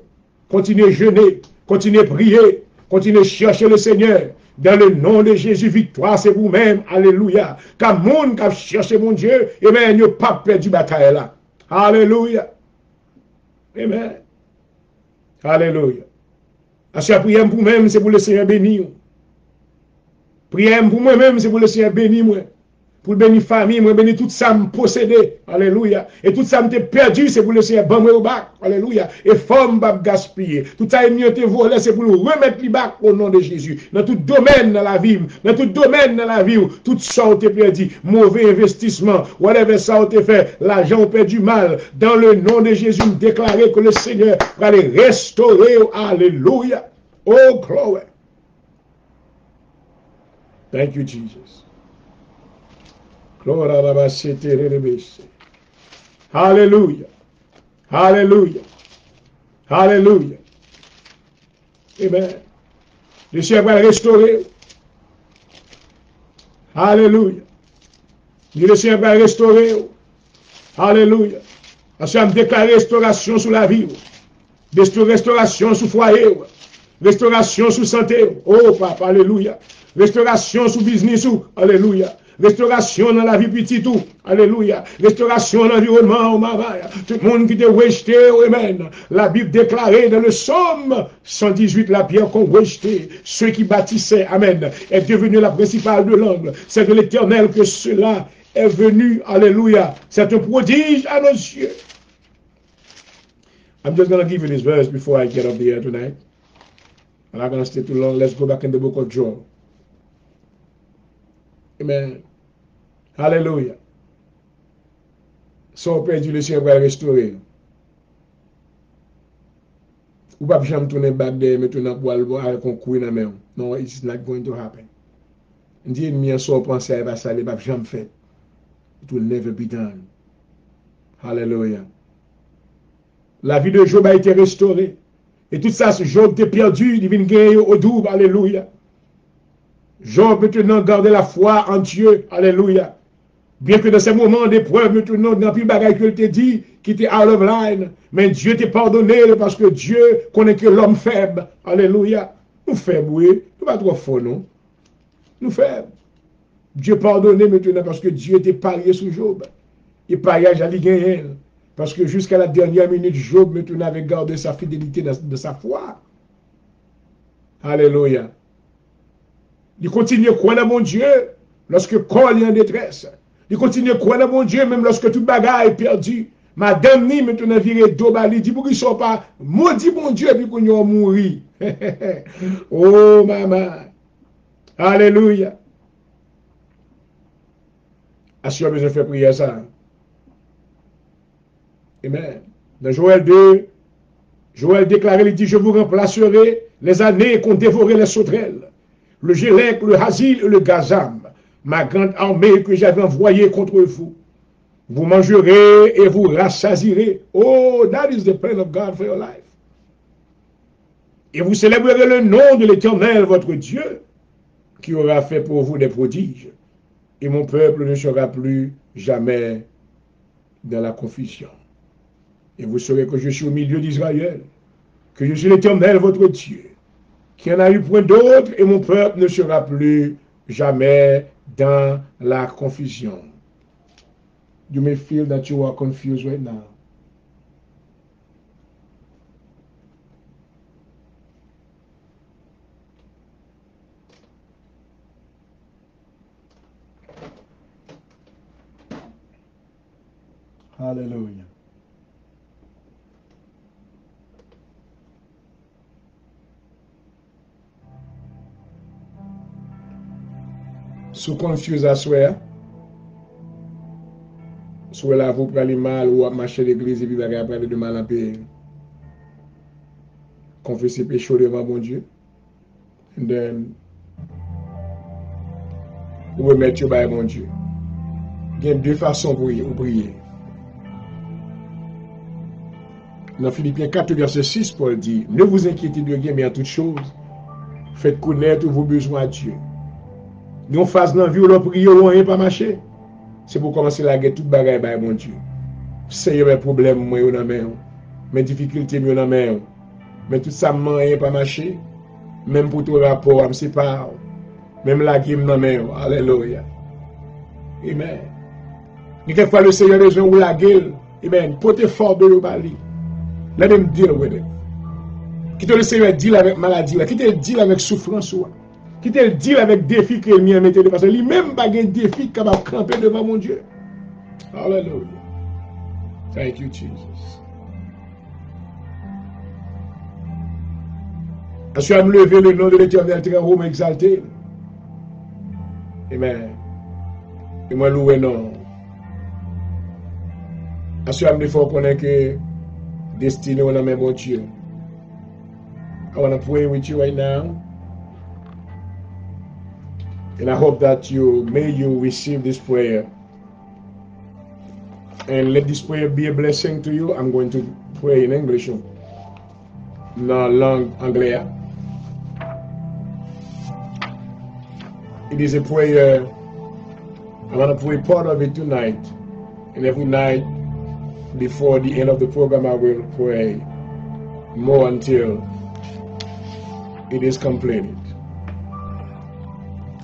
Continuez à jeûner, continuez à prier, continuez à chercher le Seigneur. Dans le nom de Jésus, victoire, c'est vous-même. Alléluia. Car monde qui a cherché mon Dieu, eh bien, il n'y a pas perdu bataille là. Alléluia. Amen. Alléluia. À chaque prière pour moi-même, c'est pour le Seigneur bénir. Prière pour moi-même, c'est pour le Seigneur bénir moi. Pour bénir famille, moi bénir tout ça me posséder. Alléluia. Et tout ça me perdu, c'est pour le Seigneur ban moi au bac. Alléluia. Et forme pas gaspiller. Tout ça est mieux te voler, c'est pour le remettre le bac au nom de Jésus. Dans tout domaine dans la vie, dans tout domaine dans la vie, tout ça on te perdu. Mauvais investissement, whatever ça on te fait, l'argent on perdu mal. Dans le nom de Jésus, me déclarer que le Seigneur va les restaurer. Alléluia. Oh, glory. Thank you, Jesus. Hallelujah. Hallelujah. Hallelujah. Amen. Le Seigneur va le restaurer. Alléluia. Le Seigneur va le restaurer. Alléluia. Parce qu'on déclare restauration sur la vie. Restauration sur le foyer. Restauration sur la santé. Oh, Papa, alléluia. Restauration sur le business. Alléluia. Restauration dans la vie petite tout. Alléluia. Restauration dans l'environnement. Tout le monde qui te rejeté. Amen. La Bible déclarait dans le psaume 118, la pierre qu'on rejetait. Ceux qui bâtissaient. Amen. Est devenu la principale de l'angle. C'est de l'Éternel que cela est venu. Alléluia. C'est un prodige à nos yeux. I'm just going to give you this verse before I get up there tonight. I'm not going to stay too long. Let's go back in the book of Job. Amen. Alléluia. Son perdu, le Seigneur va restaurer. Ou pas jamais tourner back there, maintenant pour aller avec un coup dans la main. No, it's not going to happen. Dieu ennemi son pensée va saler, pas jamais fait. It will never be done. Hallelujah. La vie de Job a été restaurée. Et tout ça, ce Job était perdu, il vient gagner au double. Alléluia. Job maintenant garder la foi en Dieu. Alléluia. Bien que dans ces moments d'épreuve, maintenant, dans plus de bagaille que te dit, qui était out of line, mais Dieu t'a pardonné parce que Dieu connaît que l'homme faible. Alléluia. Nous faibles, oui. Nous pas trop faux, non? Nous faibles. Dieu pardonné maintenant parce que Dieu était parié sur Job. Et pariage à gagner. Parce que jusqu'à la dernière minute, Job maintenant avait gardé sa fidélité de sa foi. Alléluia. Il continue à croire dans mon Dieu lorsque corps est en détresse. Il continue à croire dans mon Dieu même lorsque tout bagarre est perdu. Madame ni maintenant viré d'Obali, dit pour qu'ils ne soient pas maudit mon Dieu puis qu'on y a mourir. Oh maman. Alléluia. Assure besoin de faire prier ça. Amen. Dans Joël 2, Joël déclarait, il dit, je vous remplacerai les années qu'on dévorait les sauterelles, le Gélec, le Hazil et le Gazam, ma grande armée que j'avais envoyée contre vous. Vous mangerez et vous rassasirez. Oh, that is the plan of God for your life. Et vous célébrerez le nom de l'Éternel, votre Dieu, qui aura fait pour vous des prodiges. Et mon peuple ne sera plus jamais dans la confusion. Et vous saurez que je suis au milieu d'Israël, que je suis l'Éternel, votre Dieu, qui en a eu point d'autre, et mon peuple ne sera plus jamais dans la confusion. You may feel that you are confused right now. Hallelujah. Sou confuse à soi, soit là vous prenez mal ou à marcher l'église et puis vous après de mal en paix. Confesser péché devant mon Dieu. And then, vous remettez par mon Dieu. Il y a deux façons pour prier. Dans Philippiens 4, verset 6, Paul dit, ne vous inquiétez de rien, mais en toutes choses, faites connaître vos besoins à Dieu. Nous faisons dans la vie où l'on prie, où rien pas marcher. C'est pour commencer la guerre, toute bagaille par mon Dieu. C'est mes problèmes, moi, dans main. Mes difficultés, moi, dans main. Mais tout ça, moi, rien pas marcher. Même pour tout rapport, je me sépare. Même la guerre, dans main. Alléluia. Amen. Et quelquefois, le Seigneur les gens ou la gueule. Amen. Portez fort de l'obali. Let him deal with it. Quitte le Seigneur deal avec maladie. Quitte le deal avec souffrance. Quitte le deal avec défi que le mien mettait de parce que lui-même pas un défi capable de camper devant mon Dieu. Hallelujah. Thank you, Jesus. Je suis à me lever le nom de l'Éternel très haut, m'exalter. Amen. Et moi louer non. Je suis à me faire connaître que destiné on a même bon Dieu. I want to pray with you right now. And I hope that you receive this prayer. And let this prayer be a blessing to you. I'm going to pray in English. No langue anglaise. It is a prayer. I want to pray part of it tonight. And every night before the end of the program, I will pray more until it is completed.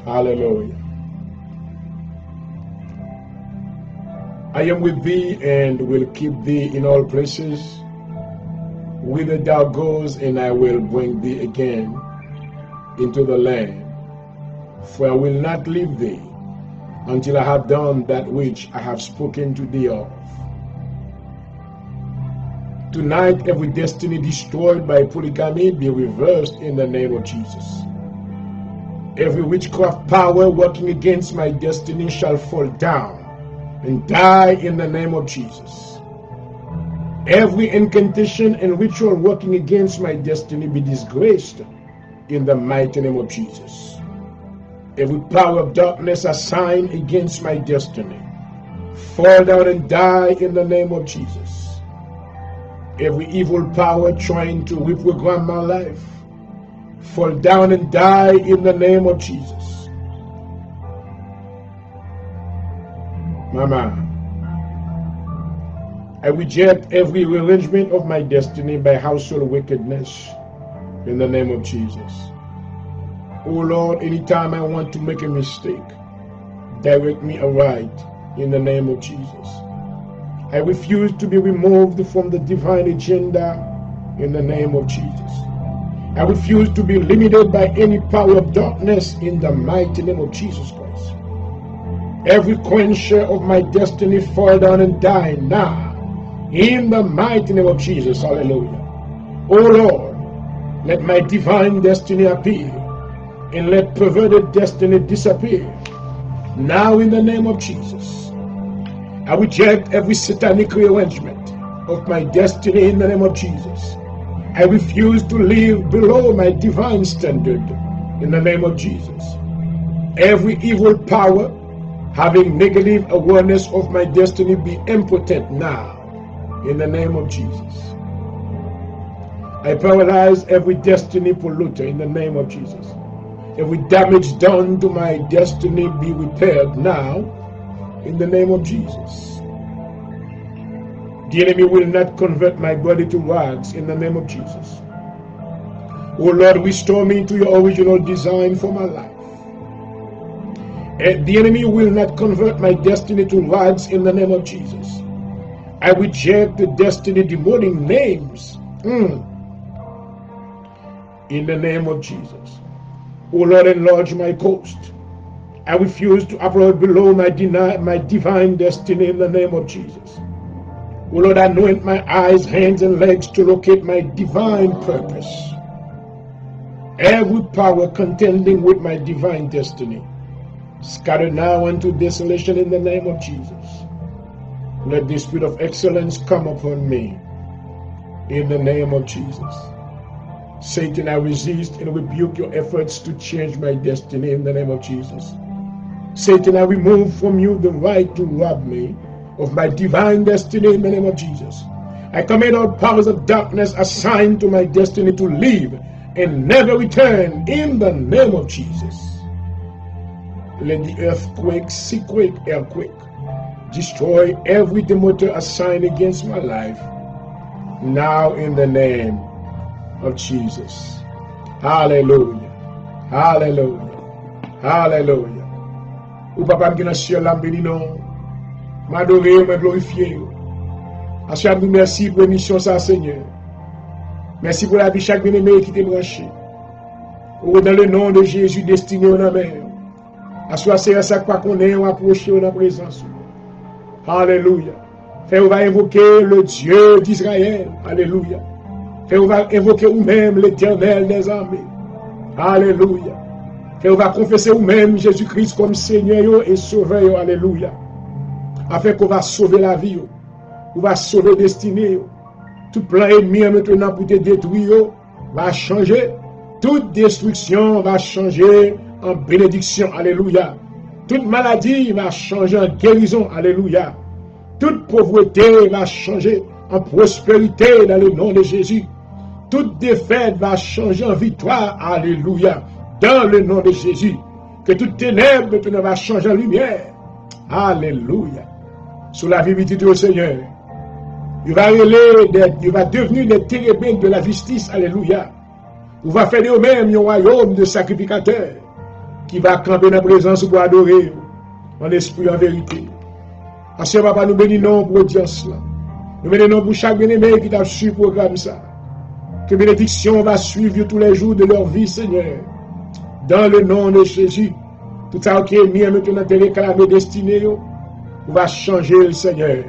Hallelujah. I am with thee and will keep thee in all places. Whither thou goest, and I will bring thee again into the land. For I will not leave thee until I have done that which I have spoken to thee of. Tonight, every destiny destroyed by polygamy be reversed in the name of Jesus. Every witchcraft power working against my destiny shall fall down and die in the name of Jesus. Every incantation and ritual working against my destiny be disgraced in the mighty name of Jesus. Every power of darkness assigned against my destiny fall down and die in the name of Jesus. Every evil power trying to reprogram my life fall down and die in the name of Jesus. Mama, I reject every rearrangement of my destiny by household wickedness in the name of Jesus. Oh Lord, anytime I want to make a mistake, direct me aright in the name of Jesus. I refuse to be removed from the divine agenda in the name of Jesus. I refuse to be limited by any power of darkness in the mighty name of Jesus Christ. Every quencher of my destiny fall down and die now in the mighty name of Jesus. Hallelujah. Oh Lord, let my divine destiny appear and let perverted destiny disappear now in the name of Jesus. I reject every satanic rearrangement of my destiny in the name of Jesus. I refuse to live below my divine standard in the name of Jesus. Every evil power having negative awareness of my destiny be impotent now in the name of Jesus. I paralyze every destiny polluter in the name of Jesus. Every damage done to my destiny be repaired now in the name of Jesus. The enemy will not convert my body to rags in the name of Jesus. Oh Lord, restore me to your original design for my life. The enemy will not convert my destiny to rags in the name of Jesus. I reject the destiny demoting names in the name of Jesus. O Lord, enlarge my coast. I refuse to operate below my divine destiny in the name of Jesus. O Lord, anoint my eyes, hands, and legs to locate my divine purpose. Every power contending with my divine destiny, scatter now unto desolation in the name of Jesus. Let the spirit of excellence come upon me in the name of Jesus. Satan, I resist and rebuke your efforts to change my destiny in the name of Jesus. Satan, I remove from you the right to rob me of my divine destiny in the name of Jesus. I command all powers of darkness assigned to my destiny to leave and never return in the name of Jesus. Let the earthquake, seaquake, airquake destroy every demoter assigned against my life now in the name of Jesus. Hallelujah. Hallelujah. Hallelujah. Ou papa m'gina ciel la béni non. M'adorer, me glorifier. Asya nous merci pour l'émission ça Seigneur. Merci pour la vie chaque bien-aimé qui t'est branché. Ou dans le nom de Jésus destiné au nom. Asya c'est ça quoi qu'on est approché dans la présence. Alléluia. Fait on va invoquer le Dieu d'Israël. Alléluia. Fait on va invoquer nous-mêmes l'Éternel des armées. Alléluia. Fait on va confesser nous-mêmes Jésus-Christ comme Seigneur et Sauveur. Alléluia. Afin qu'on va sauver la vie. On va sauver la destinée. Tout plan ennemi maintenant pour te détruire va changer. Toute destruction va changer en bénédiction. Alléluia. Toute maladie va changer en guérison. Alléluia. Toute pauvreté va changer en prospérité dans le nom de Jésus. Toute défaite va changer en victoire. Alléluia. Dans le nom de Jésus. Que toute ténèbre maintenant va changer en lumière. Alléluia. Sous la vérité du Seigneur. Il va devenir des térébins de la justice. Alléluia. Il va faire de eux-mêmes un royaume de sacrificateurs qui va camper dans la présence pour adorer en esprit en vérité. Assis papa, nous bénissons pour l'audience là. Nous bénissons pour chaque bien-aimé qui t'a suivi le programme ça. Que bénédiction va suivre tous les jours de leur vie, Seigneur. Dans le nom de Jésus. Tout ça qui est mis maintenant de réclamer destiné, on va changer le Seigneur.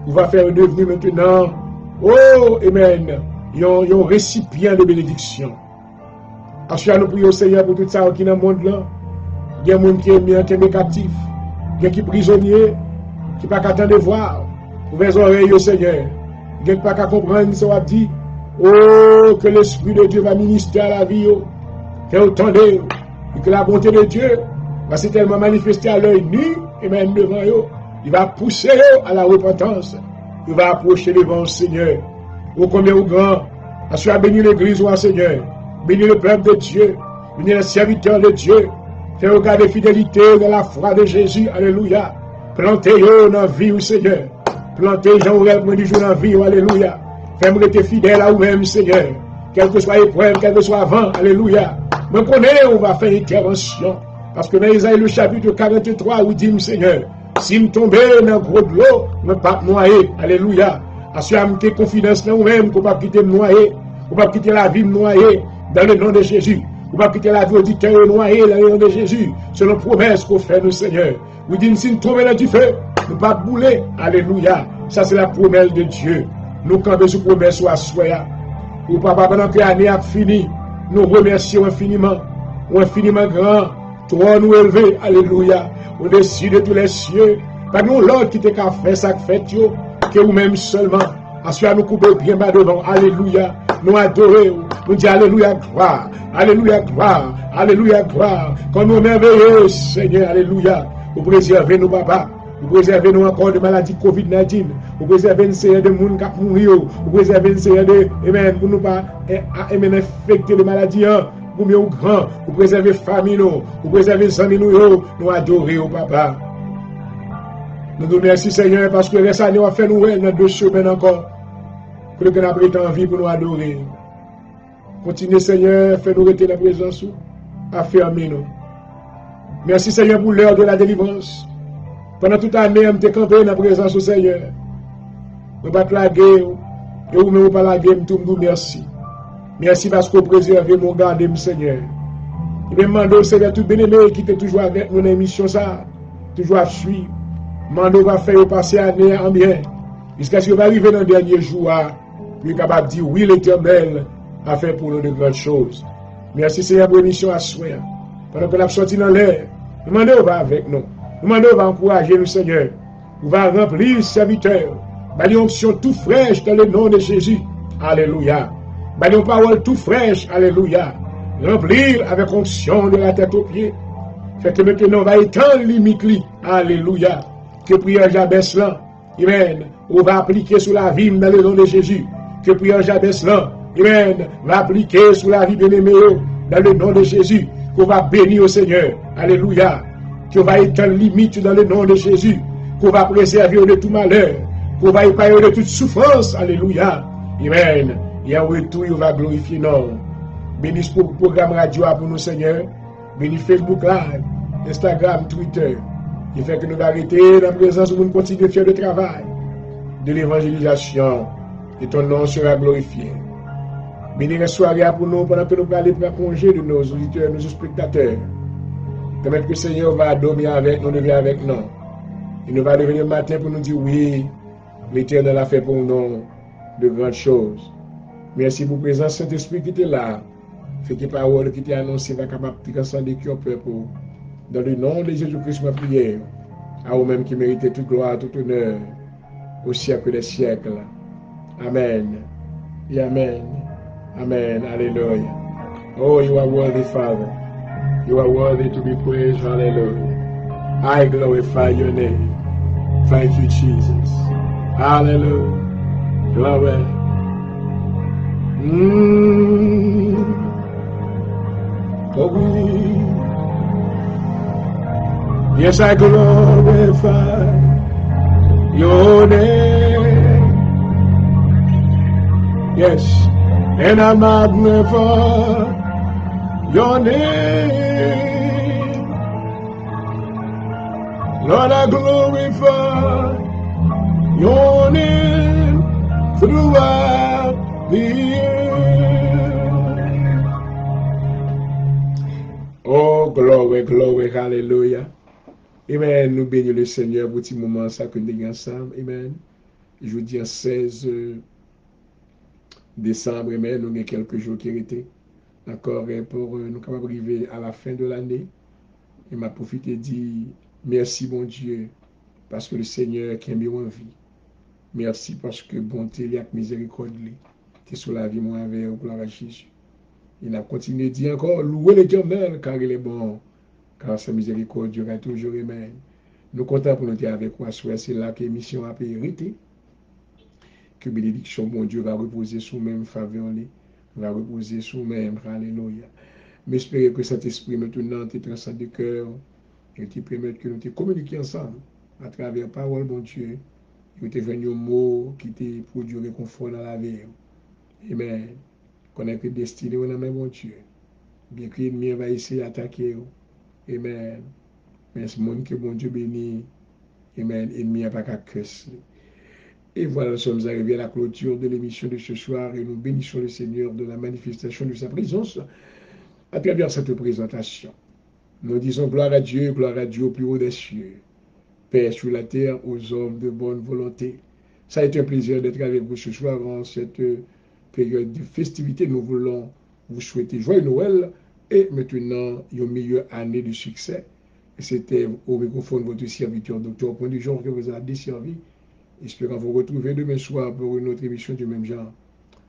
On va faire devenir maintenant, oh, amen, un récipient de bénédiction. Assis nous prions, Seigneur, pour tout ça qui est dans le monde là. Il y a des gens qui est mis en captif, il y a qui prisonnier, qui pas qu'attendre de voir. Ouvrez les oreilles, Seigneur. Il y a pas qu'à comprendre ce qu'on dit. Oh, que l'Esprit de Dieu va ministrer à la vie. Que vous entendez, et que la bonté de Dieu va se tellement manifester à l'œil nu et même devant eux. Il va pousser à la repentance. Il va approcher devant le Seigneur. Ô combien ou grand, à bénir l'église ou à Seigneur. Bénir le peuple de Dieu. Bénir les serviteurs de Dieu. Faire regarder fidélité dans la foi de Jésus. Alléluia. Plantez-vous dans la vie au Seigneur. Plantez Jean-Aurel pour du jour dans la vie. Alléluia. Faites-moi rester fidèle à vous-même, Seigneur. Quel que soit l'épreuve, quel que soit avant. Alléluia. Je connais, on va faire une intervention. Parce que dans Isaïe, le chapitre 43, où dit, Seigneur, si je tombe dans le gros de l'eau, je ne vais pas me noyer. Alléluia. Assurez-moi confidence dans vous-même, pour ne pas quitter me noyer. Pour ne pas quitter la vie me noyer. Dans le nom de Jésus. Pour ne pas quitter la vie auditeur noyer. Dans le nom de Jésus. C'est la promesse qu'on fait, nous, Seigneur. Vous dites, si je tombe dans du feu, ne pas bouler. Alléluia. Ça, c'est la promesse de Dieu. Nous campons sur promesse ou à soya. Pour papa, pendant que l'année a fini, nous remercions infiniment grand. Toi nous élever, alléluia. On décide de tous les cieux. Pas nous l'autre qui t'a fait ça fait que vous-même seulement. Ensuite, nous couper bien bas devant. Alléluia. Nous adorer. Nous dire alléluia, gloire. Alléluia, gloire. Alléluia, gloire. Quand nous merveilleux, Seigneur, alléluia. Vous préservez nos papas. Vous préservez nous encore de maladies Covid-19. Vous préservez une série de monde qui a mouru. Vous préservez une série de, amen, pour nous pas, infecter les maladies, pour mieux ou grand. Vous préservez famille, vous préservez les amis, nous adorer au papa. Nous nous remercions, Seigneur, parce que les années ont fait nous dans deux chemins encore. Pour que nous avons envie pour nous adorer. Continuez, Seigneur, fais-nous rester dans la présence, affermez-nous. Merci, Seigneur, pour l'heure de la délivrance. Pendant toute l'année, je me campé dans la présence du Seigneur. Je ne vais pas te laguer, et vous ne pas laguer, je vous merci. Merci parce que vous préservez mon garde, Seigneur. Je demande au Seigneur, tout bien-aimé qui est toujours avec nous dans l'émission, toujours à suivre. Je va faire passer l'année en bien. Jusqu'à ce qu'on va arriver dans le dernier jour, puis est capable de dire oui, l'Éternel a fait pour nous de grandes choses. Merci Seigneur pour l'émission à soi. Pendant qu'on a sorti dans l'air, nous demandons on va avec nous. Nous demandons on va encourager le Seigneur. On va remplir le serviteur. Bali onction tout fraîche dans le nom de Jésus. Alléluia. Bali une parole tout fraîche. Alléluia. Remplir avec onction de la tête aux pieds. Fait que maintenant on va étendre limite. Alléluia. Que prière Jabès là. Amen. On va appliquer sur la vie dans le nom de Jésus. Que prière Jabès là. Amen. Va appliquer sur la vie bien-aimée dans le nom de Jésus. Qu'on va bénir au Seigneur. Alléluia. Qu'on va étendre limite dans le nom de Jésus. Qu'on va préserver de tout malheur. Qu'on va épargner de toute souffrance. Alléluia. Amen. Et en retour, il va glorifier nous. Bénis pour le programme radio pour nous, Seigneur. Bénis Facebook Live, Instagram, Twitter. Il fait que nous arrêter dans la présence où nous continuons de faire le travail de l'évangélisation. Et ton nom sera glorifié. Bénis la soirée pour nous pendant que nous allons prendre congé de nos auditeurs, nos spectateurs. Permettre que le Seigneur va dormir avec nous, lever avec nous. Il nous va devenir le matin pour nous dire oui, l'Éternel a fait pour nous de grandes choses. Merci pour la présence Saint-Esprit qui était là. Fait que les paroles qui étaient annoncées va capable de transcender le peuple. Dans le nom de Jésus-Christ, ma prière. À vous-même qui méritez toute gloire, tout honneur au siècle des siècles. Amen. Et Amen. Amen. Hallelujah. Oh, you are worthy, Father. You are worthy to be praised. Hallelujah. I glorify your name. Thank you, Jesus. Hallelujah. Glory. Oh, yes, I glorify your name. Yes, and I magnify your name. Lord, I glorify your name throughout the earth. Oh, glory, glory, hallelujah. Amen. Nous bénissons le Seigneur pour ce moment ça que nous avons ensemble. Amen. Je vous dis en 16 décembre, amen, nous avons quelques jours qui étaient. D'accord, pour nous capables arriver à la fin de l'année. Et m'a profité de dire merci, bon Dieu, parce que le Seigneur qui a mis en vie. Merci parce que bonté et miséricorde, tu es sur la vie, moi, avec gloire à Jésus. Il a continué de dire encore, louez l'Éternel, car il est bon, car sa miséricorde durera toujours, amen. Nous comptons pour nous dire avec quoi, c'est là que l'émission a hérité. Que bénédiction, mon Dieu, va reposer sous même faveur, va reposer sous même, alléluia. Mais j'espère que cet esprit maintenant te transcende de cœur et te permet que nous te communiquions ensemble à travers la parole, mon Dieu, que te venu au mot qui te produit réconfort dans la vie. Amen. Connaître destiné au nom de mon Dieu. Bien que l'ennemi va essayer d'attaquer. Amen. Mais ce monde que mon Dieu bénit. Amen. L'ennemi n'a pas qu'à cresser. Et voilà, nous sommes arrivés à la clôture de l'émission de ce soir et nous bénissons le Seigneur de la manifestation de sa présence à travers cette présentation. Nous disons gloire à Dieu au plus haut des cieux. Paix sur la terre aux hommes de bonne volonté. Ça a été un plaisir d'être avec vous ce soir en cette période de festivité. Nous voulons vous souhaiter joyeux Noël et maintenant une meilleure année de succès. C'était au microphone votre serviteur, Dr. Point du jour que vous a desservi. Espérons vous retrouver demain soir pour une autre émission du même genre.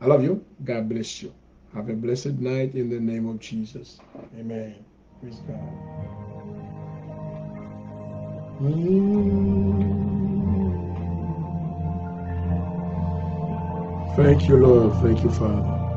I love you. God bless you. Have a blessed night in the name of Jesus. Amen. Praise God. Thank you, Lord. Thank you, Father.